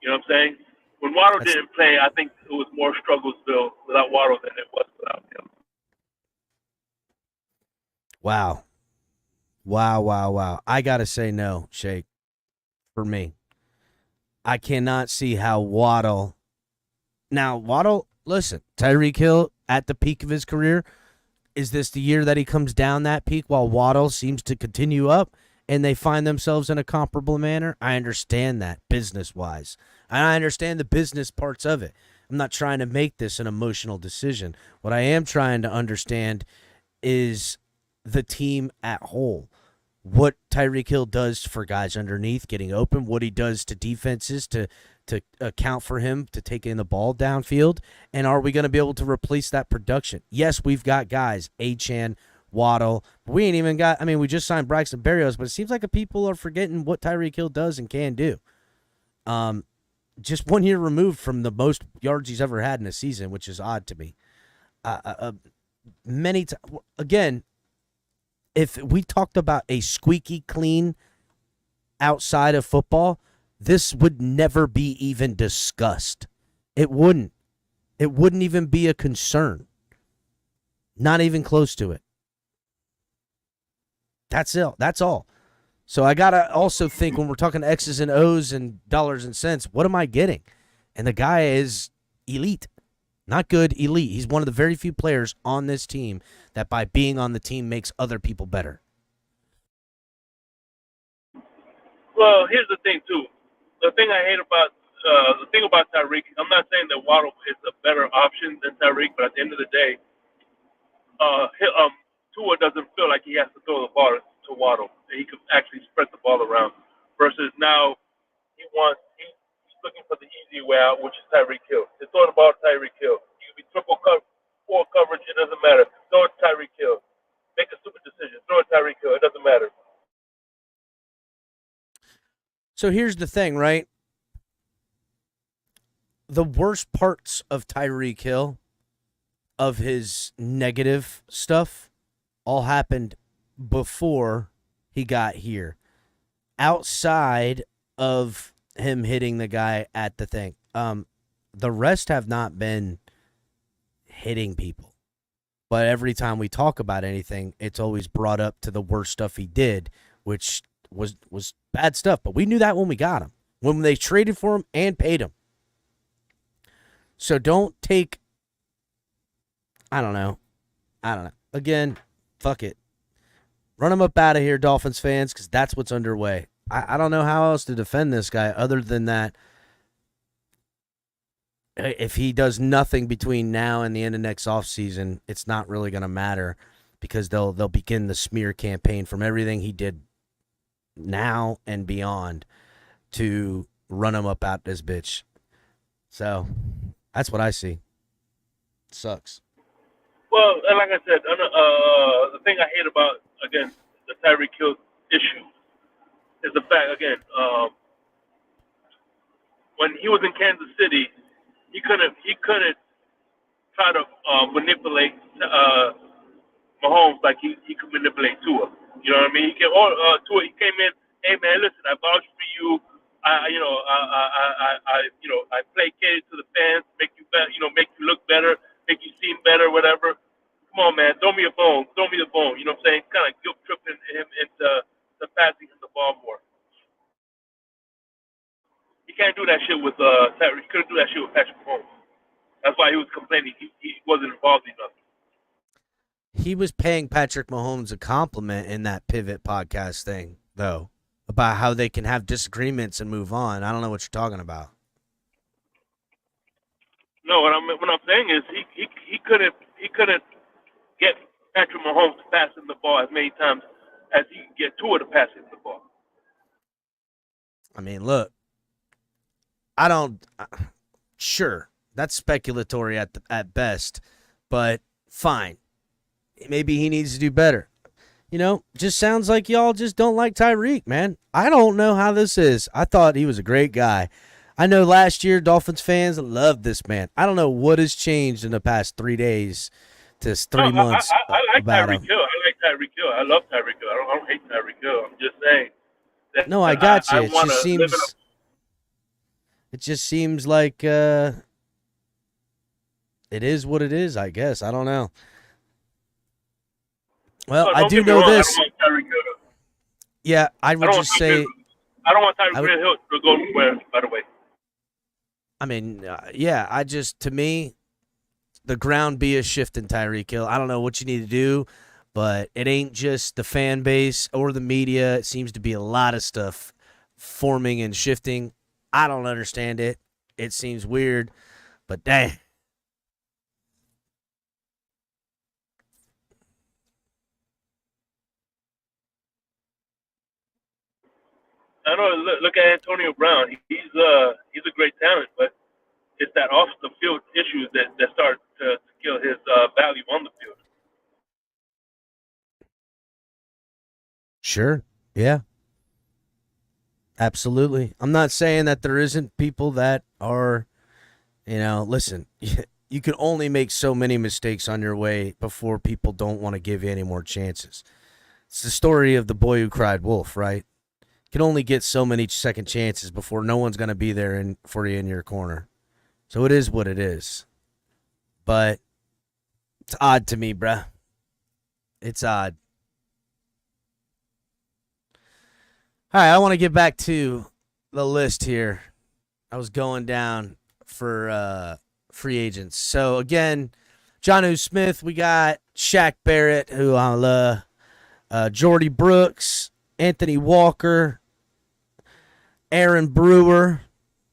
You know what I'm saying? When Waddle didn't play, I think it was more Strugglesville without Waddle than it was without him. Wow. I got to say no, Shake, for me. I cannot see how Waddle. Now, Waddle, listen, Tyreek Hill at the peak of his career. Is this the year that he comes down that peak while Waddle seems to continue up and they find themselves in a comparable manner? I understand that business-wise. And I understand the business parts of it. I'm not trying to make this an emotional decision. What I am trying to understand is the team at whole. What Tyreek Hill does for guys underneath getting open, what he does to defenses to account for him to taking the ball downfield, and are we going to be able to replace that production? Yes, we've got guys, Achane, Waddle. We ain't even got, we just signed Braxton Berrios, but it seems like people are forgetting what Tyreek Hill does and can do. Just 1 year removed from the most yards he's ever had in a season, which is odd to me. Again, if we talked about a squeaky clean outside of football, this would never be even discussed. It wouldn't. It wouldn't even be a concern. Not even close to it. That's it. That's all. So I got to also think when we're talking X's and O's and dollars and cents, what am I getting? And the guy is elite. Not good, elite. He's one of the very few players on this team that by being on the team makes other people better. Well, here's the thing, too. The thing I hate about Tyreek, I'm not saying that Waddle is a better option than Tyreek, but at the end of the day, Tua doesn't feel like he has to throw the ball to Waddle. He could actually spread the ball around. Versus now, he's looking for the easy way out, which is Tyreek Hill. They throw the ball to Tyreek Hill. You can be four coverage, it doesn't matter. Throw it to Tyreek Hill. Make a stupid decision. Throw it to Tyreek Hill. It doesn't matter. So here's the thing, right? The worst parts of Tyreek Hill, of his negative stuff, all happened before he got here. Outside of him hitting the guy at the thing. The rest have not been hitting people. But every time we talk about anything, it's always brought up to the worst stuff he did, which was bad stuff. But we knew that when we got him, when they traded for him and paid him. So don't take, I don't know. Again, fuck it. Run him up out of here, Dolphins fans, because that's what's underway. I don't know how else to defend this guy other than that. if he does nothing between now and the end of next offseason, it's not really going to matter because they'll begin the smear campaign from everything he did now and beyond to run him up out this bitch. So that's what I see. Sucks. Well, and like I said, the thing I hate about, again, the Tyreek Hill issue is the fact, again, when he was in Kansas City, he couldn't try to manipulate Mahomes like he could manipulate Tua. You know what I mean? Tua, he came in, hey man, listen, I vouch for you. I placated to the fans, make you better, make you look better, make you seem better, whatever. Come on, man, throw me a bone, throw me the bone. You know what I'm saying? Kind of guilt tripping him into passing him the ball more. He can't do that shit with Tyreek. He couldn't do that shit with Patrick Mahomes. That's why he was complaining he wasn't involved enough. He was paying Patrick Mahomes a compliment in that Pivot podcast thing, though, about how they can have disagreements and move on. I don't know what you're talking about. No, what I'm saying is he couldn't get Patrick Mahomes to pass him the ball as many times as he could get Tua to pass him the ball. I mean, look, sure, that's speculatory at best, but fine. Maybe he needs to do better. Just sounds like y'all just don't like Tyreek, man. I don't know how this is. I thought he was a great guy. I know last year Dolphins fans loved this man. I don't know what has changed in the past 3 days to 3 months. I like Tyreek Hill. I like Tyreek Hill. I love Tyreek Hill. I don't hate Tyreek Hill. I'm just saying. No, I got you. It just seems like it is what it is, I guess. I don't know. Well, I do know this. I don't want Tyreek Hill. Yeah, I would just say. I don't want Tyreek Hill to go anywhere, by the way. I mean, to me, the ground be a shift in Tyreek Hill. I don't know what you need to do, but it ain't just the fan base or the media. It seems to be a lot of stuff forming and shifting. I don't understand it. It seems weird, but dang. I know. Look at Antonio Brown. He's a great talent, but it's that off the field issues that start to kill his value on the field. Sure. Yeah. Absolutely. I'm not saying that there isn't people that are, listen, you can only make so many mistakes on your way before people don't want to give you any more chances. It's the story of the boy who cried wolf, right? You can only get so many second chances before no one's going to be there for you in your corner. So it is what it is. But it's odd to me, bruh. It's odd. All right, I want to get back to the list here. I was going down for free agents. So, again, Jonnu Smith, we got Shaq Barrett, who I love, Jordy Brooks, Anthony Walker, Aaron Brewer.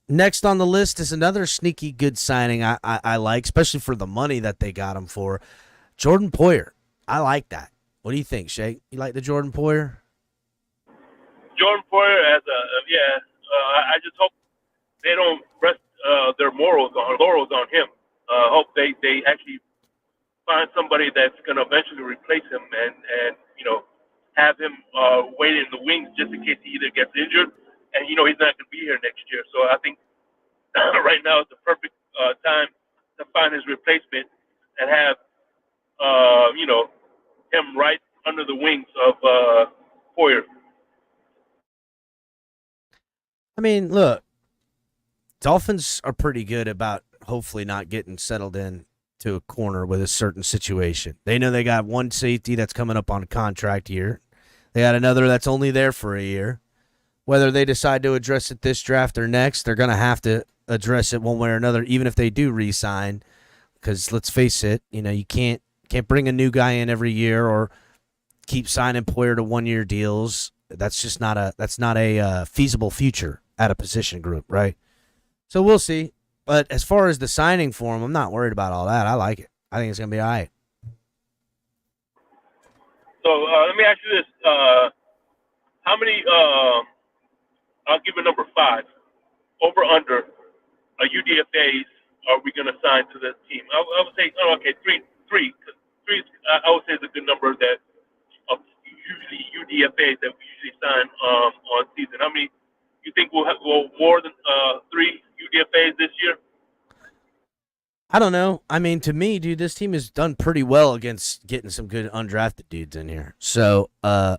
Next on the list is another sneaky good signing I like, especially for the money that they got him for. Jordan Poyer. I like that. What do you think, Shake? You like the Jordan Poyer? Jordan Poyer, I just hope they don't rest their laurels on him. Hope they actually find somebody that's going to eventually replace him and have him wait in the wings just in case he either gets injured and he's not going to be here next year. So I think right now is the perfect time to find his replacement and have him right under the wings of Poyer. I mean, look, Dolphins are pretty good about hopefully not getting settled in to a corner with a certain situation. They know they got one safety that's coming up on a contract year. They got another that's only there for a year. Whether they decide to address it this draft or next, they're going to have to address it one way or another, even if they do re-sign. Because let's face it, you can't bring a new guy in every year or keep signing Poyer to one-year deals. That's just not a feasible future at a position group, right? So we'll see. But as far as the signing for him, I'm not worried about all that. I like it. I think it's going to be all right. So let me ask you this: how many? I'll give it number 5. Over under UDFA's are we going to sign to the team? I would say, three. Three. 3 I would say is a good number that of usually UDFA's that we usually sign on season. How many you think we'll have more than 3 UDFA's this year? I don't know. I mean, to me, dude, this team has done pretty well against getting some good undrafted dudes in here. So, I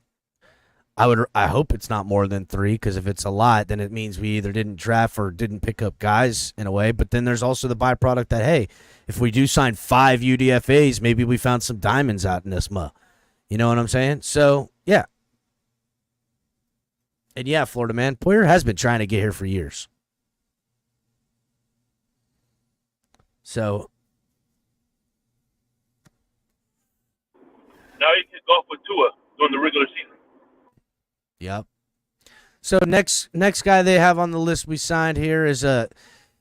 hope it's not more than 3, because if it's a lot, then it means we either didn't draft or didn't pick up guys in a way. But then there's also the byproduct that, hey, if we do sign 5 UDFA's, maybe we found some diamonds out in this muh. You know what I'm saying? So, yeah. And yeah, Florida man, Poyer has been trying to get here for years. So now you can golf with Tua during the regular season. Yep. So next guy they have on the list we signed here is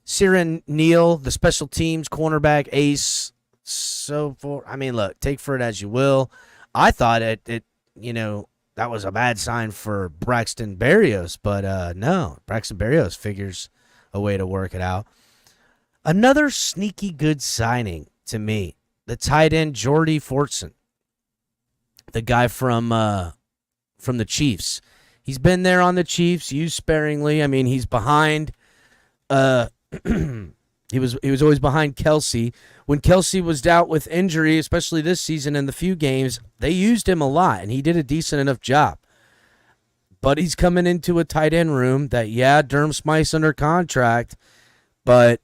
Siren Neal, the special teams cornerback ace. Look, take for it as you will. I thought it that was a bad sign for Braxton Berrios, but no, Braxton Berrios figures a way to work it out. Another sneaky good signing to me, the tight end Jordy Fortson, the guy from the Chiefs. He's been there on the Chiefs, used sparingly. I mean, he's behind. He was always behind Kelsey. When Kelsey was out with injury, especially this season in the few games, they used him a lot, and he did a decent enough job. But he's coming into a tight end room that, Durham Smythe's under contract, but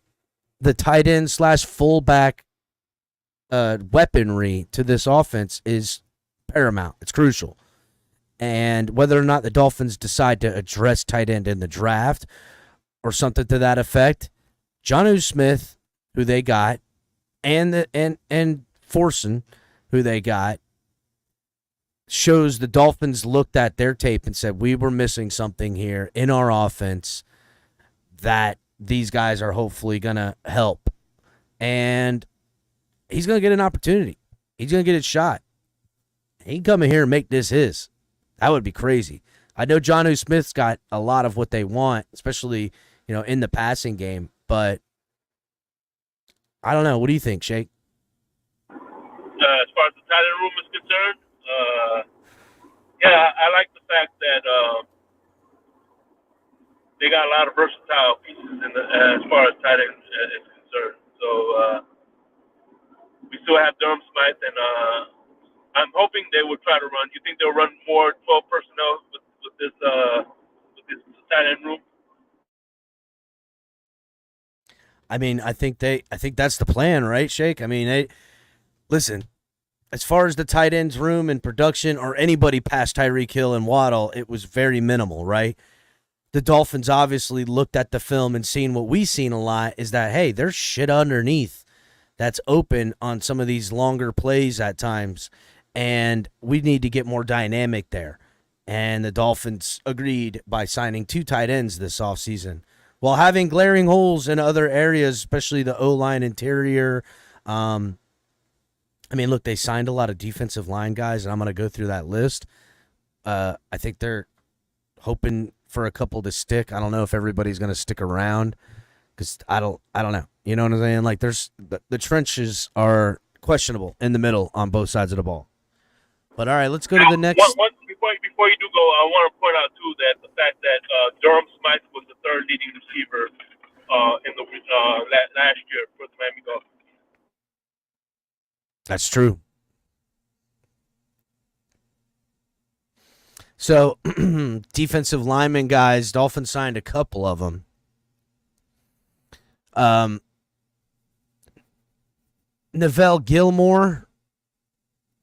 the tight end / fullback weaponry to this offense is paramount. It's crucial. And whether or not the Dolphins decide to address tight end in the draft or something to that effect, Jonnu Smith, who they got, and Forson, who they got, shows the Dolphins looked at their tape and said, we were missing something here in our offense that these guys are hopefully going to help. And he's going to get an opportunity. He's going to get a shot. He can come in here and make this his. That would be crazy. I know Jonnu Smith's got a lot of what they want, especially, in the passing game, but I don't know. What do you think, Shake? As far as the tight end room is concerned, I like the fact that they got a lot of versatile pieces as far as tight end is concerned. So we still have Durham Smythe, and I'm hoping they will try to run. Do you think they'll run more 12 personnel with this tight end room? I mean, I think that's the plan, right, Shake? I mean, listen, as far as the tight ends room and production or anybody past Tyreek Hill and Waddle, it was very minimal, right? The Dolphins obviously looked at the film and seen what we've seen a lot is that, hey, there's shit underneath that's open on some of these longer plays at times, and we need to get more dynamic there. And the Dolphins agreed by signing 2 tight ends this offseason while having glaring holes in other areas, especially the O-line interior. Look, they signed a lot of defensive line guys, and I'm going to go through that list. I think they're hoping for a couple to stick. I don't know if everybody's going to stick around because I don't know. You know what I'm saying? Like, there's the trenches are questionable in the middle on both sides of the ball. But all right, let's go to the next. Before you do go, I want to point out too that the fact that Durham Smythe was the 3rd leading receiver in the last year for the Miami Dolphins. That's true. So, defensive lineman guys, Dolphins signed a couple of them. Neville Gilmore,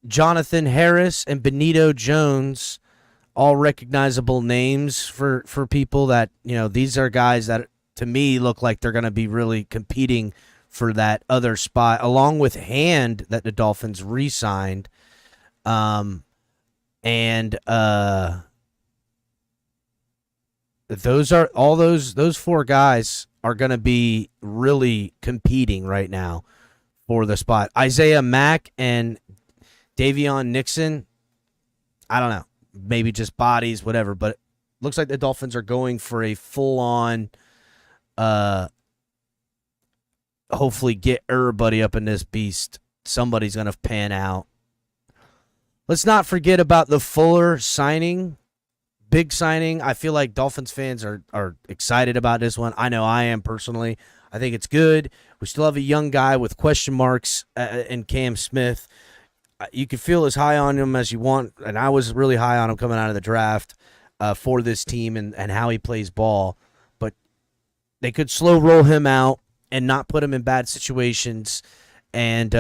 Jonathan Harris, and Benito Jones, all recognizable names for people that, these are guys that to me look like they're going to be really competing for that other spot, along with Hand that the Dolphins re-signed. those four guys are going to be really competing right now for the spot. Isaiah Mack and Davion Nixon, I don't know, maybe just bodies, whatever, but it looks like the Dolphins are going for a full-on hopefully get everybody up in this beast. Somebody's going to pan out. Let's not forget about the Fuller signing. Big signing. I feel like Dolphins fans are excited about this one. I know I am personally. I think it's good. We still have a young guy with question marks in Cam Smith. You can feel as high on him as you want, and I was really high on him coming out of the draft for this team and how he plays ball. But they could slow roll him out and not put him in bad situations and,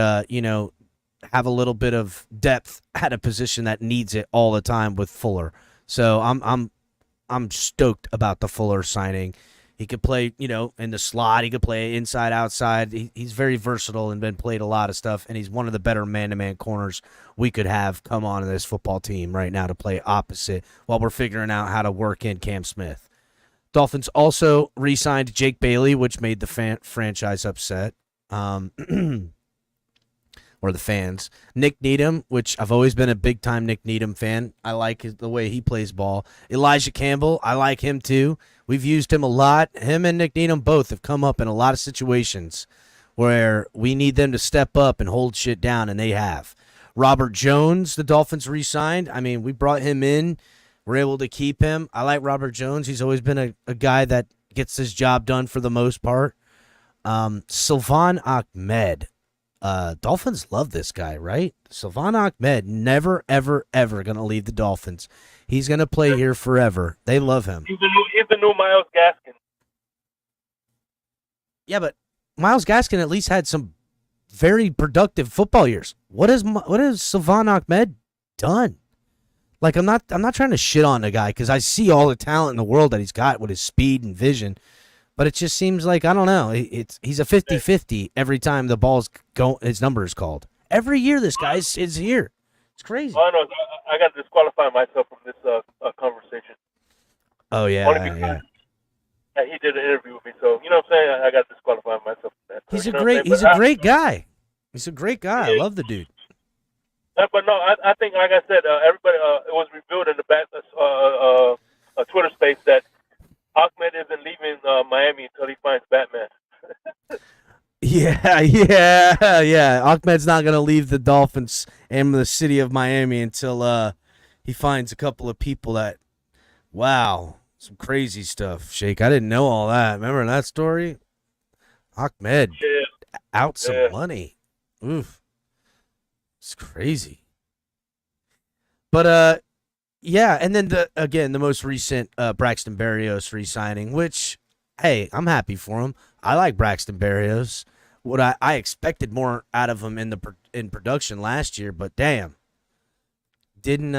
have a little bit of depth at a position that needs it all the time with Fuller. So I'm stoked about the Fuller signing. He could play, in the slot. He could play inside, outside. He's very versatile and been played a lot of stuff, and he's one of the better man-to-man corners we could have come on in this football team right now to play opposite while we're figuring out how to work in Cam Smith. Dolphins also re-signed Jake Bailey, which made the franchise upset. Or the fans. Nick Needham, which I've always been a big-time Nick Needham fan. I like the way he plays ball. Elijah Campbell, I like him too. We've used him a lot. Him and Nick Needham both have come up in a lot of situations where we need them to step up and hold shit down, and they have. Robert Jones, the Dolphins re-signed. I mean, we brought him in. We're able to keep him. I like Robert Jones. He's always been a guy that gets his job done for the most part. Sylvan Ahmed. Dolphins love this guy, right? Sylvan Ahmed, never, ever, ever going to leave the Dolphins. He's going to play here forever. They love him. He's the new Myles Gaskin. Yeah, but Myles Gaskin at least had some very productive football years. What has Sylvan Ahmed done? Like, I'm not trying to shit on the guy because I see all the talent in the world that he's got with his speed and vision. But it just seems like, I don't know, he's a 50-50 every time the ball's his number is called. Every year this guy is here. It's crazy. Oh, no, I got to disqualify myself from this conversation. Oh, yeah. He did an interview with me, so, you know what I'm saying? I got to disqualify myself from that. He's a great guy. He's a great guy. I love the dude. But no, I think, like I said, everybody, it was revealed in the back Twitter space that Ahmed isn't leaving Miami until he finds Batman. Yeah. Ahmed's not going to leave the Dolphins and the city of Miami until he finds a couple of people that, wow, some crazy stuff, Shake. I didn't know all that. Remember that story? Ahmed out some money. Oof. It's crazy. But, yeah, and then the most recent Braxton Berrios re-signing, which, hey, I'm happy for him. I like Braxton Berrios. What I expected more out of him in production last year, but damn, didn't.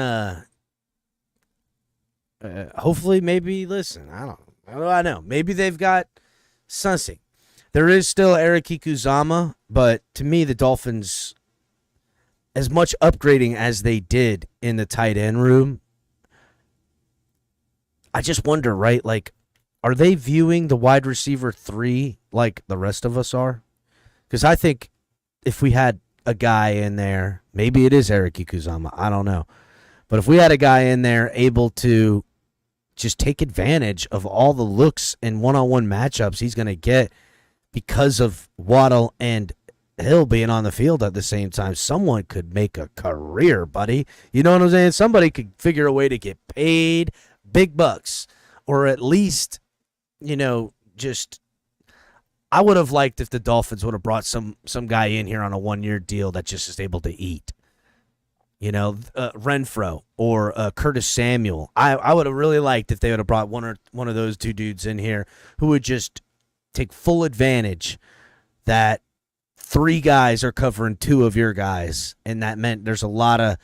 Hopefully, maybe listen. I know. Maybe they've got something. There is still Eric Ikuzama, but to me, the Dolphins, as much upgrading as they did in the tight end room, I just wonder, right? Like, are they viewing the wide receiver 3 like the rest of us are? Because I think if we had a guy in there, maybe it is Eric Ikuzama, I don't know. But if we had a guy in there able to just take advantage of all the looks and one-on-one matchups he's going to get because of Waddle and Hill being on the field at the same time, someone could make a career, buddy. You know what I'm saying? Somebody could figure a way to get paid big bucks, or at least, just I would have liked if the Dolphins would have brought some guy in here on a 1-year deal that just is able to eat. Renfro or Curtis Samuel. I would have really liked if they would have brought one of those two dudes in here who would just take full advantage that 3 guys are covering 2 of your guys, and that meant there's a lot of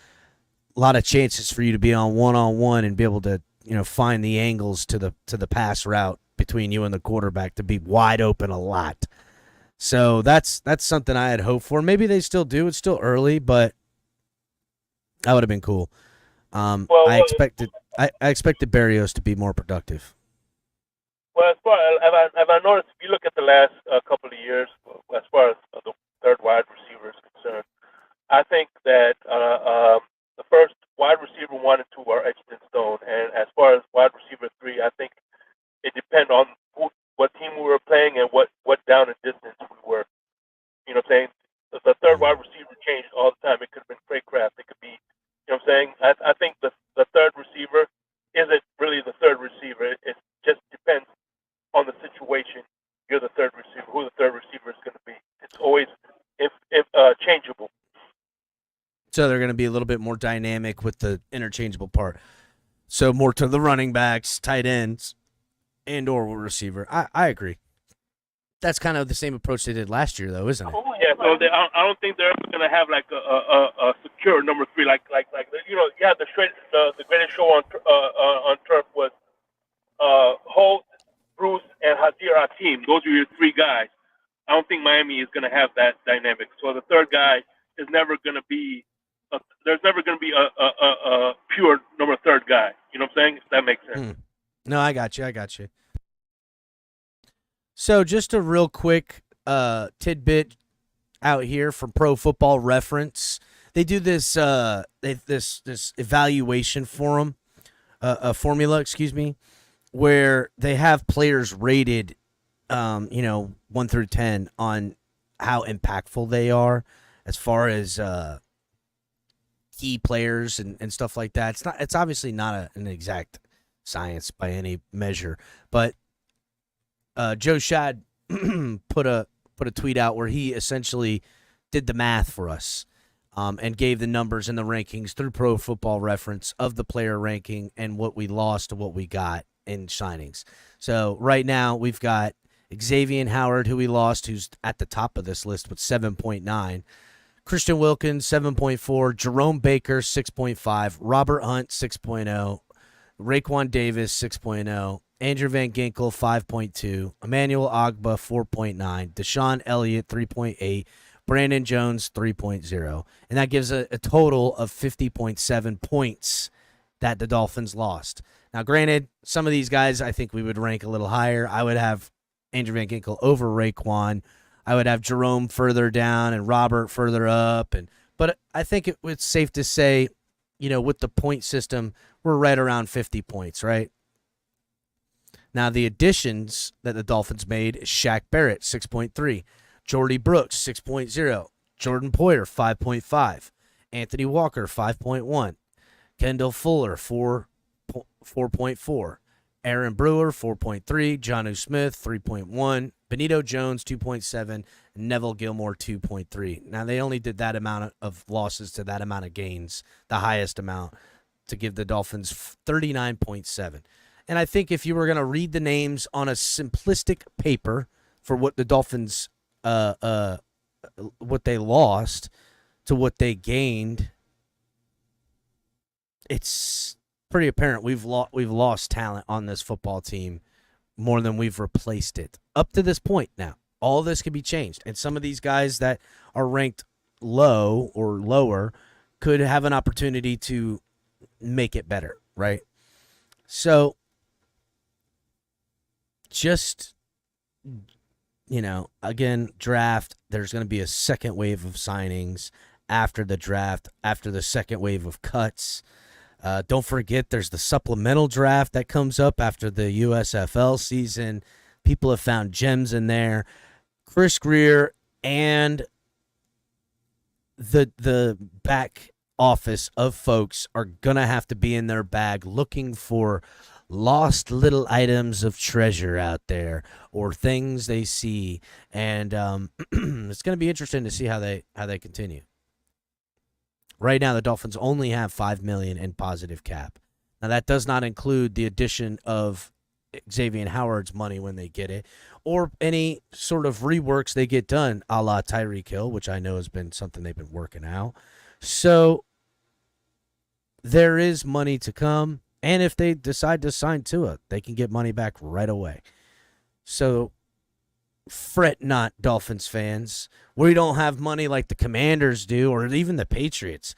chances for you to be on one-on-one and be able to find the angles to the pass route between you and the quarterback to be wide open a lot. So that's something I had hoped for. Maybe they still do. It's still early, but that would have been cool. I expected Berrios to be more productive. far as I noticed, if you look at the last couple of years, as far as the third wide receiver is concerned, I think that the first wide receiver 1 and 2 are etched in stone, and as far as wide receiver 3, I think it depends on what team we were playing and what down and distance we were. You know what I'm saying? The third wide receiver changed all the time. It could have been Craig Kraft. It could be, you know what I'm saying? I think the third receiver isn't really the third receiver. It just depends on the situation. You're the third receiver. Who the third receiver is going to be. It's always if changeable. So they're going to be a little bit more dynamic with the interchangeable part. So more to the running backs, tight ends, and or receiver. I agree. That's kind of the same approach they did last year, though, isn't it? Yeah. So I don't think they're ever going to have like a secure number 3. Like you know, yeah. The greatest show on turf was Holt, Bruce, and Hadir Hakim. Those are your 3 guys. I don't think Miami is going to have that dynamic. So the third guy is never going to be. There's never going to be a pure number 3rd guy. You know what I'm saying? If that makes sense. No, I got you. So just a real quick tidbit out here from Pro Football Reference. They do this this evaluation formula, where they have players rated, 1 through 10 on how impactful they are as far as key players and stuff like that. It's obviously not an exact science by any measure, but Joe Shad put a tweet out where he essentially did the math for us and gave the numbers and the rankings through Pro Football Reference of the player ranking and what we lost to what we got in signings. So right now we've got Xavier Howard, who we lost, who's at the top of this list with 7.9. Christian Wilkins, 7.4. Jerome Baker, 6.5. Robert Hunt, 6.0. Raekwon Davis, 6.0. Andrew Van Ginkel, 5.2. Emmanuel Ogba, 4.9. Deshaun Elliott, 3.8. Brandon Jones, 3.0. And that gives a total of 50.7 points that the Dolphins lost. Now, granted, some of these guys I think we would rank a little higher. I would have Andrew Van Ginkel over Raekwon. I would have Jerome further down and Robert further up. But I think it's safe to say, with the point system, we're right around 50 points, right? Now, the additions that the Dolphins made is Shaq Barrett, 6.3. Jordy Brooks, 6.0. Jordan Poyer, 5.5. Anthony Walker, 5.1. Kendall Fuller, 4.4. Aaron Brewer, 4.3. Jonnu Smith, 3.1. Benito Jones, 2.7. Neville Gilmore, 2.3. Now, they only did that amount of losses to that amount of gains, the highest amount, to give the Dolphins 39.7. And I think if you were going to read the names on a simplistic paper for what the Dolphins, what they lost to what they gained, it's pretty apparent we've lost talent on this football team more than we've replaced it up to this point. Now, all this could be changed, and some of these guys that are ranked low or lower could have an opportunity to make it better, right? So, just, again, draft, there's going to be a second wave of signings after the draft, after the second wave of cuts. Don't forget there's the supplemental draft that comes up after the USFL season. People have found gems in there. Chris Greer and the back office of folks are going to have to be in their bag looking for lost little items of treasure out there or things they see. And it's going to be interesting to see how they continue. Right now, the Dolphins only have $5 million in positive cap. Now, that does not include the addition of Xavier Howard's money when they get it, or any sort of reworks they get done, a la Tyreek Hill, which I know has been something they've been working out. So there is money to come, and if they decide to sign Tua, they can get money back right away. So fret not, Dolphins fans. We don't have money like the Commanders do, or even the Patriots.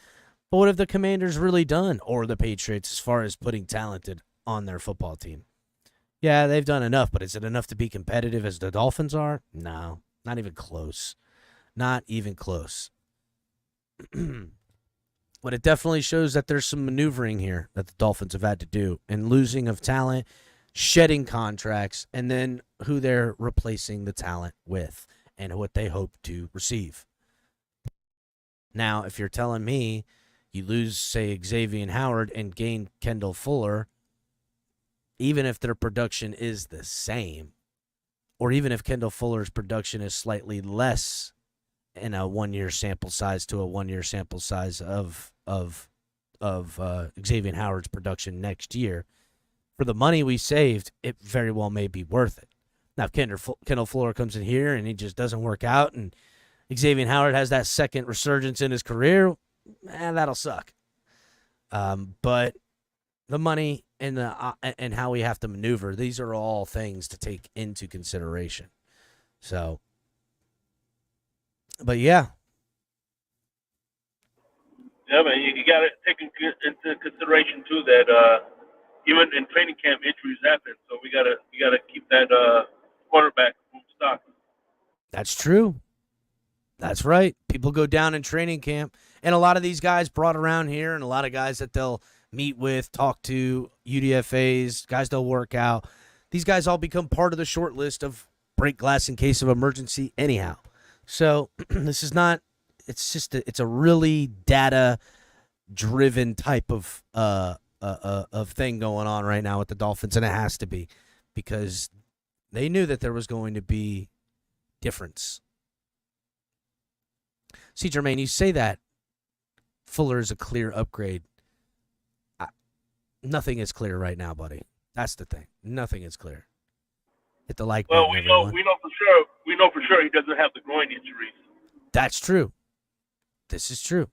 But what have the Commanders really done, or the Patriots, as far as putting talented on their football team? Yeah, they've done enough, but is it enough to be competitive as the Dolphins are? No, not even close. Not even close. But it definitely shows that there's some maneuvering here that the Dolphins have had to do, and losing of talent, shedding contracts, and then who they're replacing the talent with and what they hope to receive. Now, if you're telling me you lose, say, Xavier Howard and gain Kendall Fuller, even if their production is the same, or even if Kendall Fuller's production is slightly less in a 1-year sample size to a 1-year sample size of Xavier Howard's production next year, for the money we saved, it very well may be worth it. Now, if Kendall Fuller comes in here and he just doesn't work out, and Xavier Howard has that second resurgence in his career, that'll suck. But the money and and how we have to maneuver, these are all things to take into consideration. So, but yeah. Yeah, man, you got to take into consideration too that even in training camp injuries happen, so we gotta keep that quarterback from stock. That's true. That's right. People go down in training camp, and a lot of these guys brought around here, and a lot of guys that they'll meet with, talk to, UDFAs, guys they'll work out. These guys all become part of the short list of break glass in case of emergency anyhow. So this is not, it's just, it's a really data-driven type of thing going on right now with the Dolphins, and it has to be because they knew that there was going to be difference. See, Jermaine, you say that Fuller is a clear upgrade. Nothing is clear right now, buddy. That's the thing. Nothing is clear. Hit the like button, everyone. We know for sure he doesn't have the groin injuries. That's true. This is true.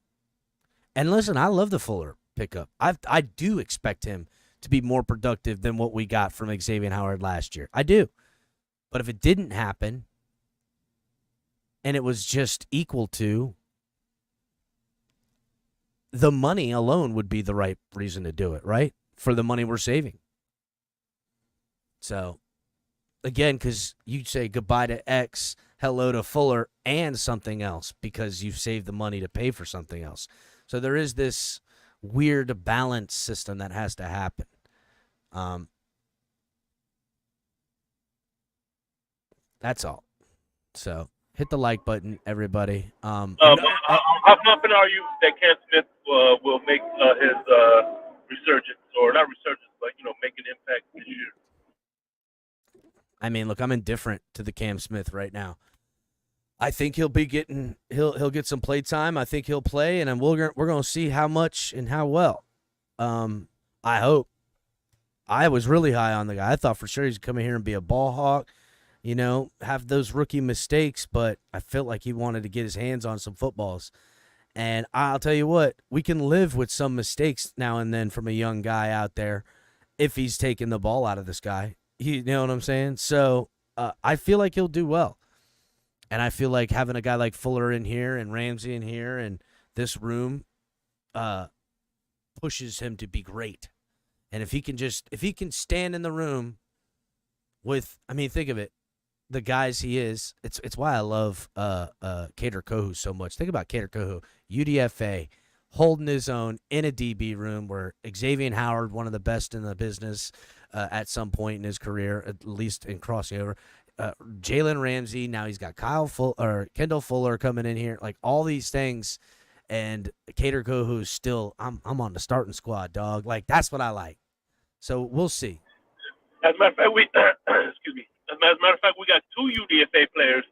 And listen, I love the Fuller pickup. I do expect him to be more productive than what we got from Xavier Howard last year. I do. But if it didn't happen, and it was just equal to, the money alone would be the right reason to do it, right? For the money we're saving. So, again, because you say goodbye to X, hello to Fuller, and something else because you've saved the money to pay for something else. So there is this weird balance system that has to happen. That's all. So hit the like button, everybody. How confident are you that Cam Smith will make his resurgence, or not resurgence, but make an impact this year? I mean, look, I'm indifferent to the Cam Smith right now. I think he'll get some play time. I think he'll play, and we're going to see how much and how well. I hope. I was really high on the guy. I thought for sure he's coming here and be a ball hawk, have those rookie mistakes, but I felt like he wanted to get his hands on some footballs. And I'll tell you what, we can live with some mistakes now and then from a young guy out there if he's taking the ball out of this guy. You know what I'm saying? So I feel like he'll do well. And I feel like having a guy like Fuller in here and Ramsey in here and this room pushes him to be great. And if he can stand in the room with, think of it, the guys he is, it's why I love Kader Kohu so much. Think about Kader Kohu, UDFA, holding his own in a DB room where Xavier Howard, one of the best in the business at some point in his career, at least in crossing over. Jalen Ramsey, now he's got Kendall Fuller coming in here, like all these things, and Kader Kohu still, I'm on the starting squad, dog. Like that's what I like. So we'll see. As a matter of fact, excuse me. As a matter of fact, we got 2 UDFA players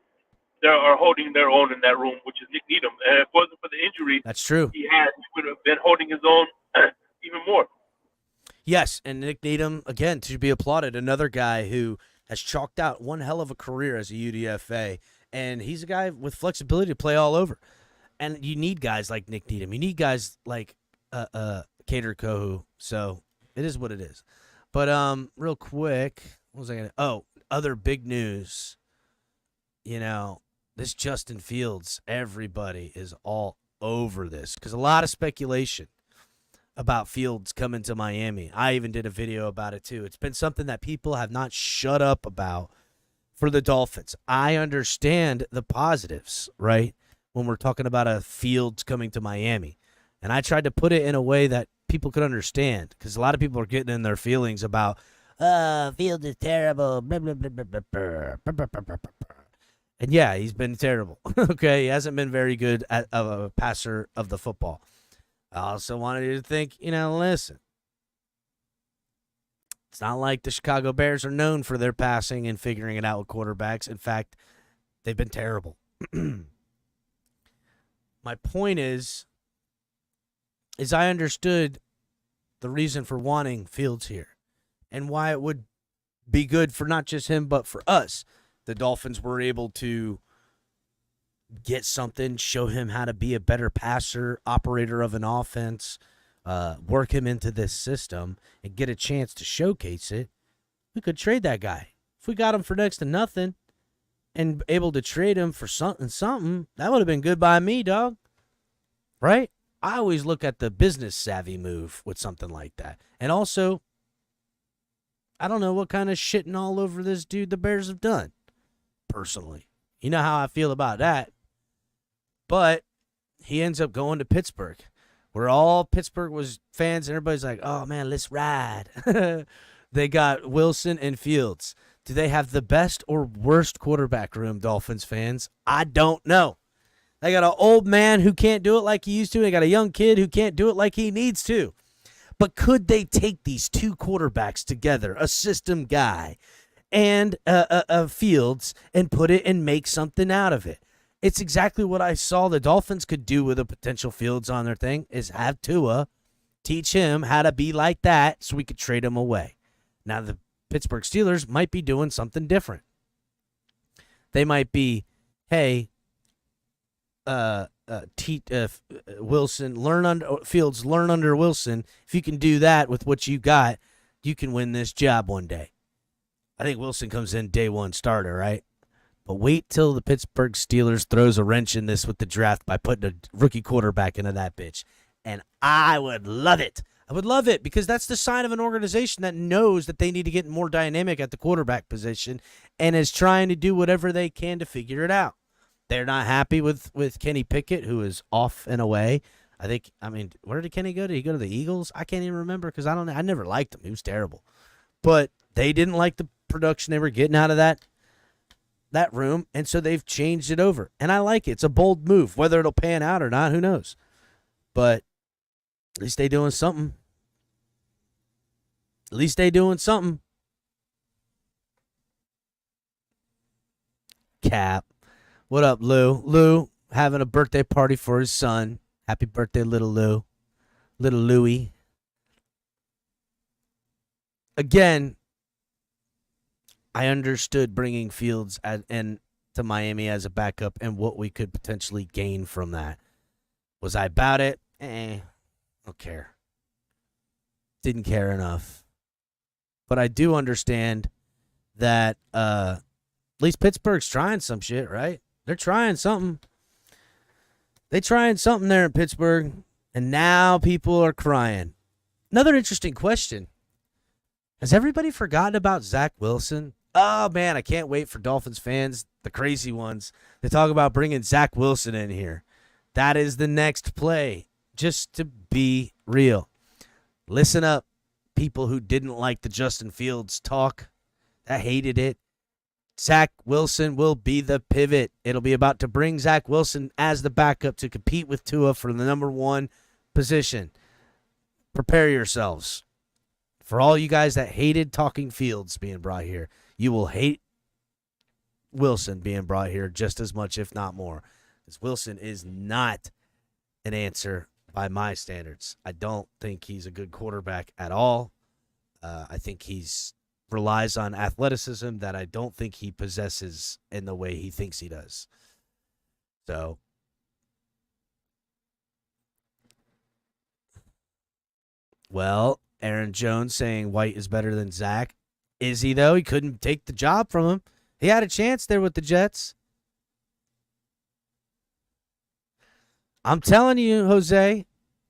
that are holding their own in that room, which is Nick Needham. And if it wasn't for the injury, that's true. He would have been holding his own even more. Yes, and Nick Needham, again, to be applauded, another guy who has chalked out one hell of a career as a UDFA, and he's a guy with flexibility to play all over. And you need guys like Nick Needham. You need guys like Kader Kohu. So it is what it is. But real quick, what was I going to – other big news. This Justin Fields, everybody is all over this because a lot of speculation. about Fields coming to Miami. I even did a video about it too. It's been something that people have not shut up about for the Dolphins. I understand the positives, right? When we're talking about a Fields coming to Miami. And I tried to put it in a way that people could understand, because a lot of people are getting in their feelings about, Fields is terrible, blah, blah, blah, blah, blah, blah, blah, blah, blah, blah. And yeah, he's been terrible. Okay, he hasn't been very good at a passer of the football. I also wanted you to think, listen, it's not like the Chicago Bears are known for their passing and figuring it out with quarterbacks. In fact, they've been terrible. My point is I understood the reason for wanting Fields here and why it would be good for not just him, but for us. The Dolphins were able to get something, show him how to be a better passer, operator of an offense, work him into this system, and get a chance to showcase it. We could trade that guy. If we got him for next to nothing and able to trade him for something, that would have been good by me, dog. Right? I always look at the business savvy move with something like that. And also, I don't know what kind of shitting all over this dude the Bears have done, personally. You know how I feel about that. But he ends up going to Pittsburgh, where all Pittsburgh was fans, and everybody's like, oh, man, let's ride. They got Wilson and Fields. Do they have the best or worst quarterback room, Dolphins fans? I don't know. They got an old man who can't do it like he used to. They got a young kid who can't do it like he needs to. But could they take these two quarterbacks together, a system guy and a Fields, and put it and make something out of it? It's exactly what I saw the Dolphins could do with a potential Fields on their thing, is have Tua, teach him how to be like that so we could trade him away. Now, the Pittsburgh Steelers might be doing something different. They might be, hey, Wilson, learn under Fields, learn under Wilson. If you can do that with what you got, you can win this job one day. I think Wilson comes in day one starter, right? But wait till the Pittsburgh Steelers throws a wrench in this with the draft by putting a rookie quarterback into that bitch. And I would love it. I would love it, because that's the sign of an organization that knows that they need to get more dynamic at the quarterback position and is trying to do whatever they can to figure it out. They're not happy with Kenny Pickett, who is off and away. Where did Kenny go? Did he go to the Eagles? I can't even remember, because I never liked him. He was terrible. But they didn't like the production they were getting out of that room, and so they've changed it over. And I like it. It's a bold move. Whether it'll pan out or not, who knows? But at least they doing something. At least they doing something. Cap. What up, Lou? Lou having a birthday party for his son. Happy birthday, little Lou. Little Louie. Again, I understood bringing Fields to Miami as a backup and what we could potentially gain from that. Was I about it? Don't care. Didn't care enough. But I do understand that at least Pittsburgh's trying some shit, right? They're trying something. They trying something there in Pittsburgh, and now people are crying. Another interesting question. Has everybody forgotten about Zach Wilson? Oh, man, I can't wait for Dolphins fans, the crazy ones, to talk about bringing Zach Wilson in here. That is the next play, just to be real. Listen up, people who didn't like the Justin Fields talk, that hated it. Zach Wilson will be the pivot. It'll be about to bring Zach Wilson as the backup to compete with Tua for the number one position. Prepare yourselves. For all you guys that hated talking Fields being brought here, you will hate Wilson being brought here just as much, if not more. Because Wilson is not an answer by my standards. I don't think he's a good quarterback at all. I think he's relies on athleticism that I don't think he possesses in the way he thinks he does. So, well, Aaron Jones saying White is better than Zach. Is he, though? He couldn't take the job from him. He had a chance there with the Jets. I'm telling you, Jose,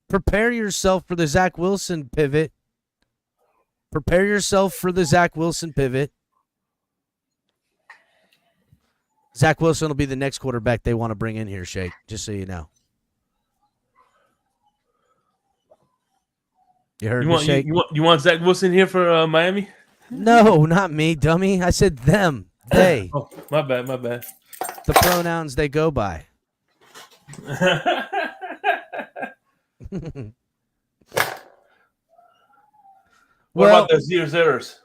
Prepare yourself for the Zach Wilson pivot. Prepare yourself for the Zach Wilson pivot. Zach Wilson will be the next quarterback they want to bring in here, Shake, just so you know. You heard me, Shake? You want Zach Wilson here for Miami? No, not me, dummy. I said them. They. Oh, my bad. The pronouns they go by. What about the zeros?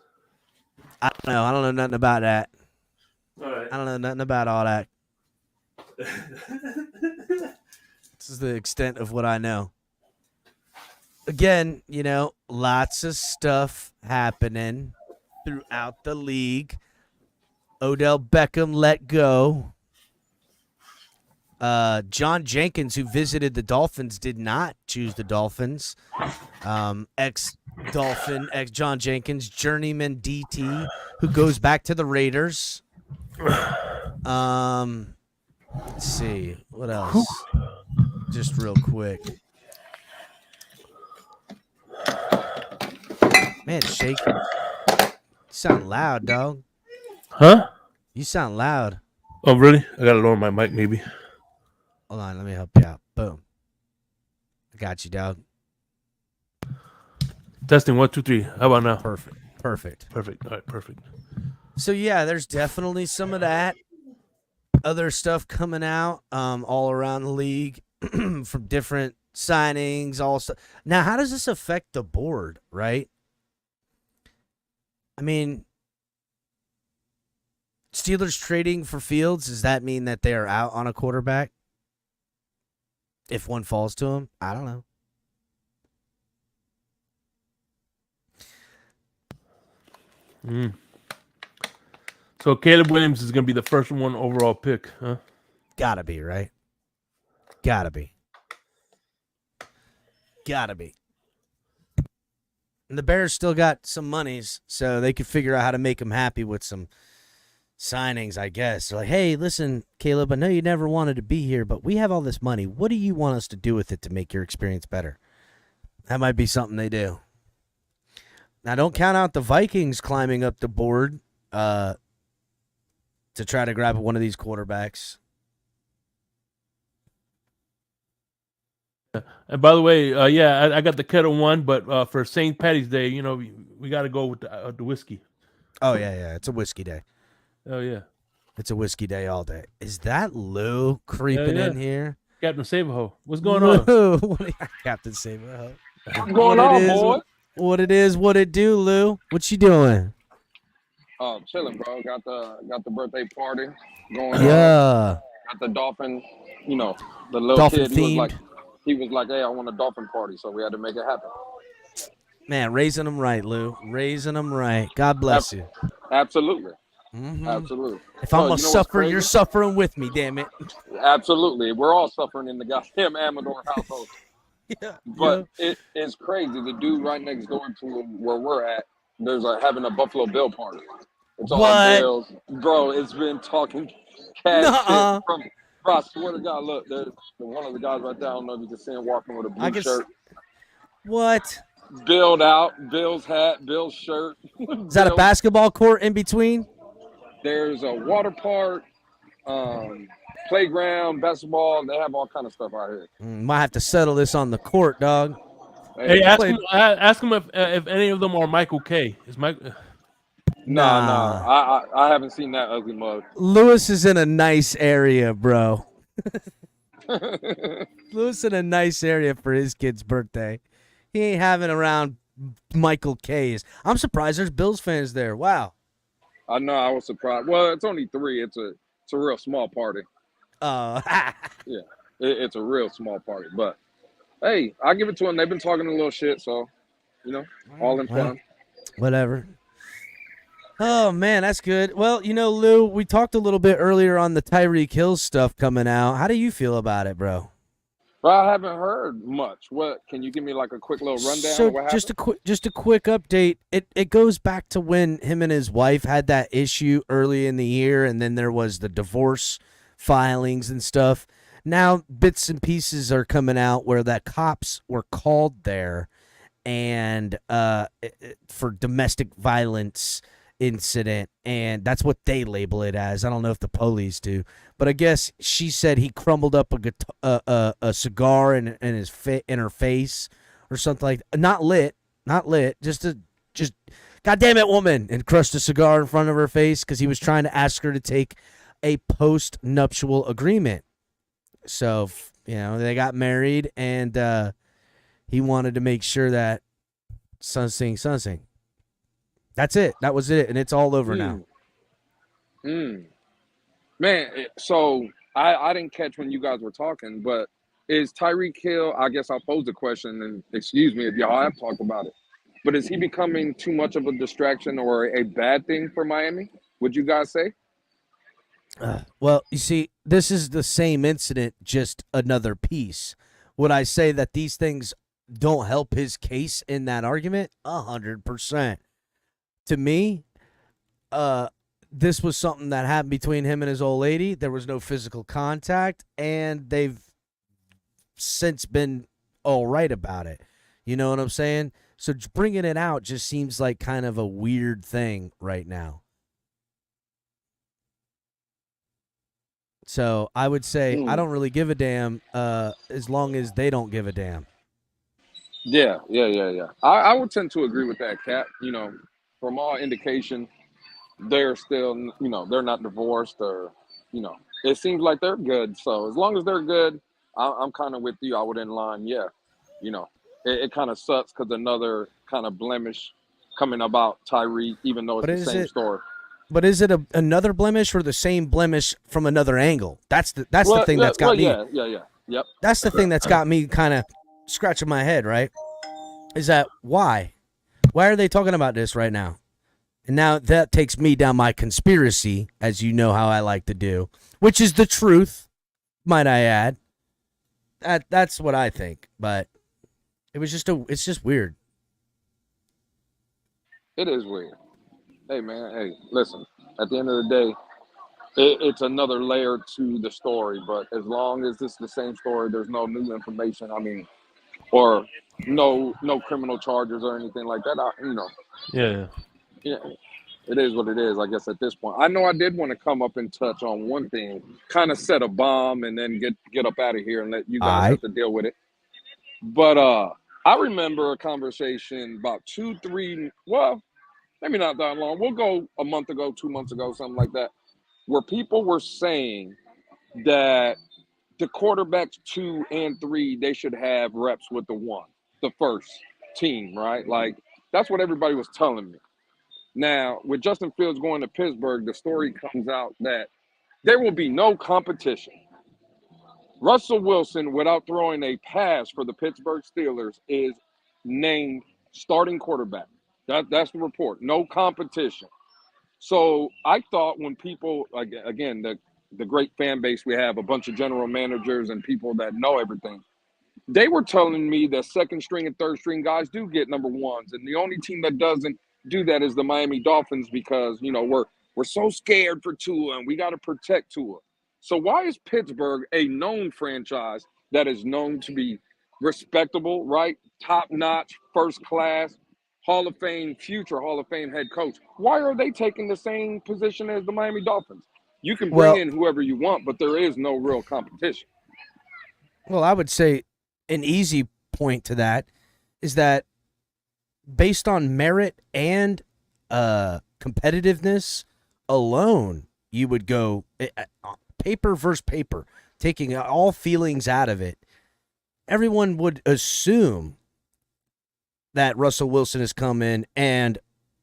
I don't know. I don't know nothing about that. All right. I don't know nothing about all that. This is the extent of what I know. Again, lots of stuff happening throughout the league. Odell Beckham let go. John Jenkins, who visited the Dolphins, did not choose the Dolphins. Ex-Dolphin, ex-John Jenkins, journeyman DT, who goes back to the Raiders. Let's see. What else? Just real quick. Man, Shake. You sound loud, dog. Huh? You sound loud. Oh, really? I gotta lower my mic, maybe. Hold on, let me help you out. Boom. I got you, dog. Testing 1, 2, 3. How about now? Perfect. All right, perfect. So yeah, there's definitely some of that. Other stuff coming out all around the league from different signings. Also, now how does this affect the board? Right? I mean, Steelers trading for Fields. Does that mean that they are out on a quarterback? If one falls to him, I don't know. So Caleb Williams is going to be the first 1 overall pick, huh? Gotta be, right? Gotta be. And the Bears still got some monies, so they could figure out how to make him happy with some signings, I guess. They're like, hey, listen, Caleb, I know you never wanted to be here, but we have all this money. What do you want us to do with it to make your experience better? That might be something they do. Now, don't count out the Vikings climbing up the board to try to grab one of these quarterbacks. And by the way, I got the kettle one, but for St. Patty's Day, we got to go with the whiskey. Oh, yeah. It's a whiskey day. Oh, yeah. It's a whiskey day all day. Is that Lou creeping in here? Captain Saberho. What's going on? Captain Saberho. What's going on, boy? What it is, what it do, Lou? What you doing? Oh, chilling, bro. Got the birthday party going Yeah. on. Got the dolphin, the little Dolphin kid. themed. He was like, hey, I want a dolphin party, so we had to make it happen. Man, raising them right, Lou. Raising them right. God bless you. Absolutely. Mm-hmm. Absolutely. If I'm going to suffer, you're suffering with me, damn it. Absolutely. We're all suffering in the goddamn Amador household. Yeah. But it's crazy. The dude right next door to where we're at, there's having a Buffalo Bill party. It's all Bills. Bro, it's been talking cash shit from, bro, I swear to God, look, there's one of the guys right there. I don't know if you can see him walking with a blue shirt. What? Billed out, Bill's hat, Bill's shirt. Is that a basketball court in between? There's a water park, playground, basketball. They have all kind of stuff out here. Might have to settle this on the court, dog. Hey, ask him if any of them are Michael K. Is Mike? No. I haven't seen that ugly mug. Lewis is in a nice area, bro. Lewis in a nice area for his kid's birthday. He ain't having around Michael K's. I'm surprised there's Bills fans there. Wow. I know. I was surprised. Well, it's only 3. It's a real small party. Yeah, it's a real small party. But hey, I give it to them. They've been talking a little shit, so all in fun. Whatever. Oh man, that's good. Well, Lou, we talked a little bit earlier on the Tyreek Hill stuff coming out. How do you feel about it, bro? Well, I haven't heard much. What can you give me like a quick little rundown so of what happened? just a quick update. It goes back to when him and his wife had that issue early in the year, and then there was the divorce filings and stuff. now bits and pieces are coming out where that cops were called there and for domestic violence incident, and that's what they label it as. I don't know if the police do, but I guess she said he crumbled up a cigar in her face or something like that. Not lit, just God damn it, woman, and crushed a cigar in front of her face because he was trying to ask her to take a post-nuptial agreement. So, they got married, and he wanted to make sure that sun sing. That's it. That was it, and it's all over now. Man, so I didn't catch when you guys were talking, but is Tyreek Hill, I guess I'll pose the question, and excuse me if y'all have talked about it, but is he becoming too much of a distraction or a bad thing for Miami? Would you guys say? Well, you see, this is the same incident, just another piece. Would I say that these things don't help his case in that argument? 100%. To me, this was something that happened between him and his old lady. There was no physical contact, and they've since been all right about it. You know what I'm saying? So bringing it out just seems like kind of a weird thing right now. So I would say I don't really give a damn as long as they don't give a damn. Yeah. I would tend to agree with that, Cap. From all indication, they're still, they're not divorced or, it seems like they're good. So as long as they're good, I'm kind of with you. I would in line. Yeah. It kind of sucks because another kind of blemish coming about Tyreek, even though it's the same story. But is it another blemish or the same blemish from another angle? That's the thing that's got me. Yeah. Yep. That's the thing that's got me kind of scratching my head, right? Is that why? Why are they talking about this right now? And now that takes me down my conspiracy, as you know how I like to do, which is the truth, might I add. That's what I think, but it's just weird. It is weird. Hey, man. Hey, listen. At the end of the day, it's another layer to the story. But as long as it's the same story, there's no new information. Or no criminal charges or anything like that. Yeah. It is what it is. I guess at this point, I know I did want to come up and touch on one thing, kind of set a bomb, and then get up out of here and let you guys have to deal with it. But I remember a conversation about 2-3. Well, maybe not that long. We'll go a month ago, 2 months ago, something like that, where people were saying that the quarterbacks 2 and 3, they should have reps with the first team, right? Like, that's what everybody was telling me. Now, with Justin Fields going to Pittsburgh, the story comes out that there will be no competition. Russell Wilson, without throwing a pass for the Pittsburgh Steelers, is named starting quarterback. That's the report. No competition. So I thought when people, again, the great fan base we have, a bunch of general managers and people that know everything, they were telling me that second string and third string guys do get number ones. And the only team that doesn't do that is the Miami Dolphins because, we're so scared for Tua and we got to protect Tua. So why is Pittsburgh a known franchise that is known to be respectable, right? Top-notch, first class, Hall of Fame, future Hall of Fame head coach. Why are they taking the same position as the Miami Dolphins? You can bring in whoever you want, but there is no real competition. Well, I would say an easy point to that is that based on merit and competitiveness alone, you would go paper versus paper, taking all feelings out of it. Everyone would assume that Russell Wilson has come in and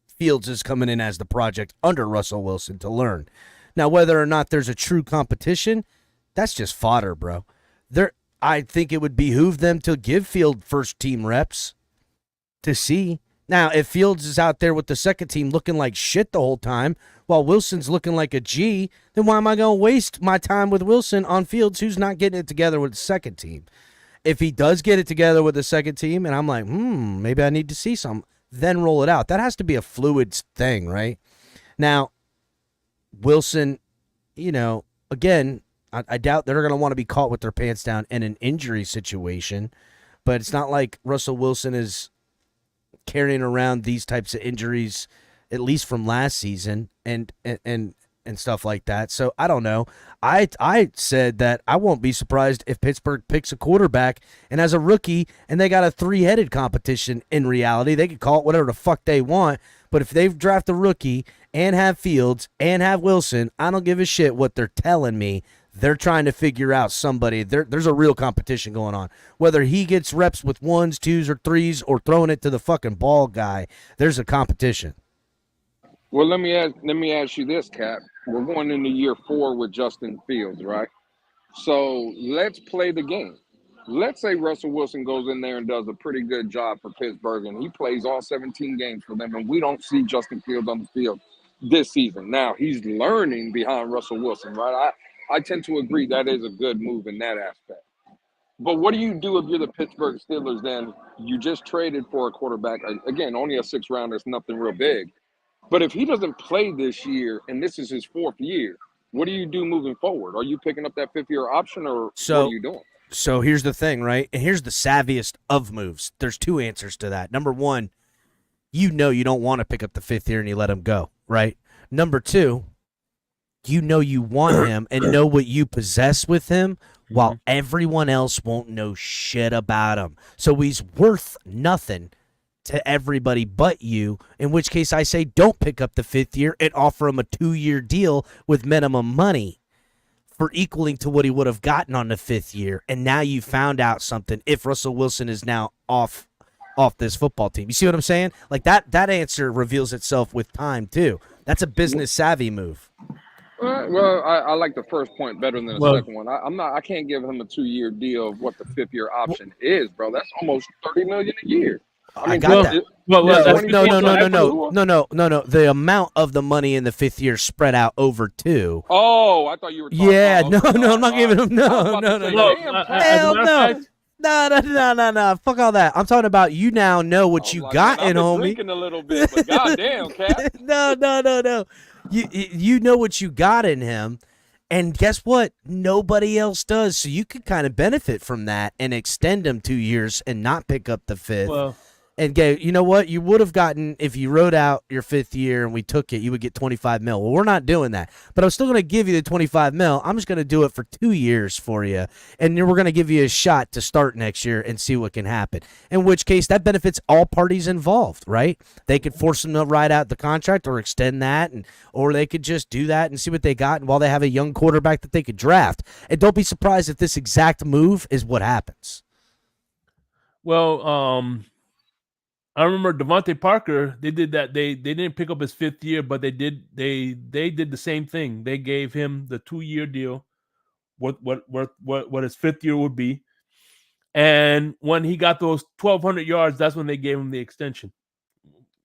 Fields is coming in as the project under Russell Wilson to learn. Now, whether or not there's a true competition, that's just fodder, bro. I think it would behoove them to give Field first team reps to see. Now, if Fields is out there with the second team looking like shit the whole time while Wilson's looking like a G, then why am I going to waste my time with Wilson on Fields who's not getting it together with the second team? If he does get it together with the second team and I'm like, maybe I need to see some, then roll it out. That has to be a fluid thing, right? Now, Wilson, again, I doubt they're going to want to be caught with their pants down in an injury situation, but it's not like Russell Wilson is carrying around these types of injuries, at least from last season and stuff like that. So I don't know. I said that I won't be surprised if Pittsburgh picks a quarterback and as a rookie and they got a three-headed competition in reality. They can call it whatever the fuck they want, but if they've drafted a rookie and have Fields and have Wilson, I don't give a shit what they're telling me. They're trying to figure out somebody. There's a real competition going on. Whether he gets reps with ones, twos, or threes or throwing it to the fucking ball guy, there's a competition. Well, let me ask you this, Cap. We're going into year 4 with Justin Fields, right? So let's play the game. Let's say Russell Wilson goes in there and does a pretty good job for Pittsburgh, and he plays all 17 games for them, and we don't see Justin Fields on the field this season. Now, he's learning behind Russell Wilson, right? I tend to agree that is a good move in that aspect. But what do you do if you're the Pittsburgh Steelers then? You just traded for a quarterback. Again, only a 6th rounder. It's nothing real big. But if he doesn't play this year and this is his 4th year, what do you do moving forward? Are you picking up that 5th-year option or what are you doing? So here's the thing, right? And here's the savviest of moves. There's 2 answers to that. Number 1, you don't want to pick up the 5th year and you let him go, right? Number 2, you want him and know what you possess with him while everyone else won't know shit about him. So he's worth nothing to everybody but you, in which case I say don't pick up the 5th year and offer him a 2-year deal with minimum money for equaling to what he would have gotten on the 5th year. And now you found out something if Russell Wilson is now off this football team. You see what I'm saying? Like that answer reveals itself with time too. That's a business savvy move. Well, I like the first point better than the second one. I can't give him a 2-year deal of what the 5th-year option is, bro. That's almost $30 million a year. I got that. No. The amount of the money in the 5th year spread out over 2. Oh, I thought you were talking about, I'm not giving him no. Hell no. No. Fuck all that. I'm talking about you now know what you got in, homie. Drinking a little bit, but goddamn, Cap. No. You know what you got in him, and guess what? Nobody else does. So you could kind of benefit from that and extend him 2 years and not pick up the 5th. Well, and go, you know what? You would have gotten, if you wrote out your 5th year and we took it, you would get $25 million. Well, we're not doing that. But I'm still going to give you the $25 million. I'm just going to do it for 2 years for you. And then we're going to give you a shot to start next year and see what can happen. In which case, that benefits all parties involved, right? They could force them to ride out the contract or extend that, or they could just do that and see what they got while they have a young quarterback that they could draft. And don't be surprised if this exact move is what happens. Well, I remember Devontae Parker. They did that. They didn't pick up his 5th year, but they did the same thing. They gave him the 2-year deal, what his 5th year would be, and when he got those 1,200 yards, that's when they gave him the extension.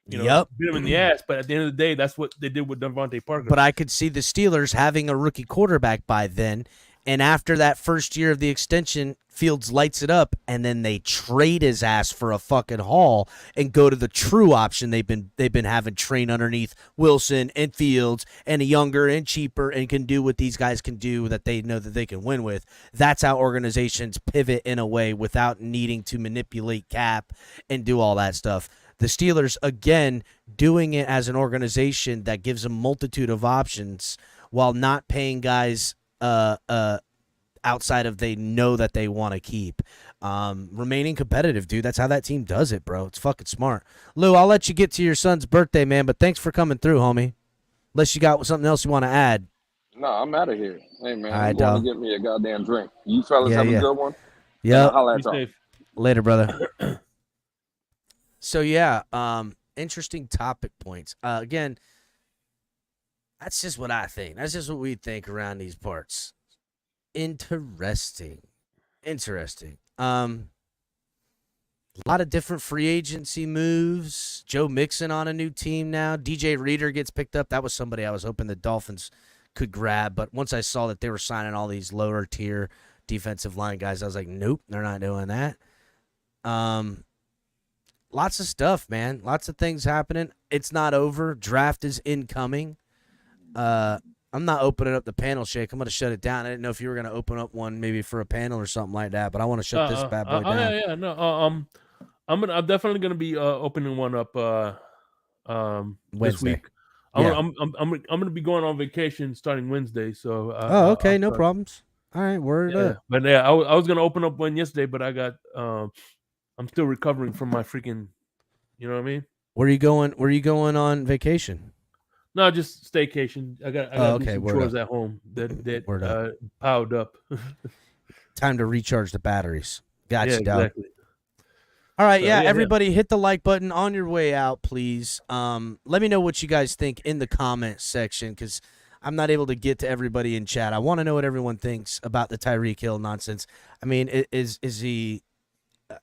Bit him in the ass, but at the end of the day, that's what they did with Devontae Parker. But I could see the Steelers having a rookie quarterback by then, and after that first year of the extension, Fields lights it up, and then they trade his ass for a fucking haul and go to the true option they've been having train underneath Wilson and Fields and a younger and cheaper and can do what these guys can do that they know that they can win with. That's how organizations pivot in a way without needing to manipulate cap and do all that stuff. The Steelers, again, doing it as an organization that gives a multitude of options while not paying guys outside of they know that they want to keep. Remaining competitive, dude. That's how that team does it, bro. It's fucking smart. Lou, I'll let you get to your son's birthday, man, but thanks for coming through, homie. Unless you got something else you want to add. No, I'm out of here. Hey, man, I'm going to get me a goddamn drink. You fellas have a good one? Yeah. Later, brother. So, interesting topic points. Again, that's just what I think. That's just what we think around these parts. Interesting. A lot of different free agency moves. Joe Mixon on a new team now. DJ Reader gets picked up. That was somebody I was hoping the Dolphins could grab. But once I saw that they were signing all these lower tier defensive line guys, I was like, nope, they're not doing that. Lots of stuff, man. Lots of things happening. It's not over. Draft is incoming. I'm not opening up the panel shake. I'm gonna shut it down. I didn't know if you were gonna open up one maybe for a panel or something like that, but I want to shut this bad boy down. Yeah, no. I'm definitely gonna be opening one up this Wednesday. week. I'm gonna be going on vacation starting Wednesday. So okay, no problems. All right, word up. But yeah, I was gonna open up one yesterday, but I got I'm still recovering from my freaking, you know what I mean? Where are you going? Where are you going on vacation? No, just staycation. I got do some chores at home that piled up. Time to recharge the batteries. Gotcha. Yeah, exactly. All right, everybody hit the like button on your way out, please. Let me know what you guys think in the comment section, because I'm not able to get to everybody in chat. I want to know what everyone thinks about the Tyreek Hill nonsense. I mean, is he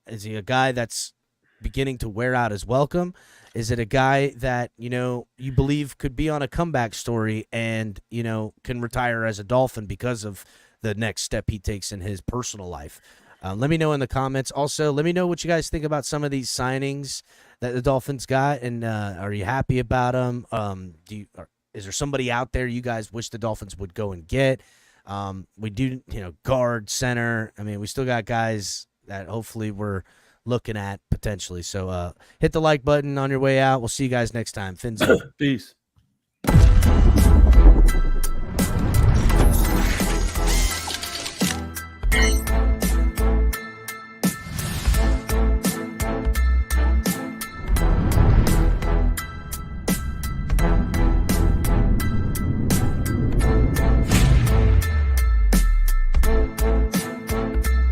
a guy that's beginning to wear out his welcome? Is it a guy that, you believe could be on a comeback story and, can retire as a Dolphin because of the next step he takes in his personal life? Let me know in the comments. Also, let me know what you guys think about some of these signings that the Dolphins got, and are you happy about them? Is there somebody out there you guys wish the Dolphins would go and get? We do, guard, center. I mean, we still got guys that hopefully we're looking at potentially. So hit the like button on your way out. We'll see you guys next time. Fins up. Peace.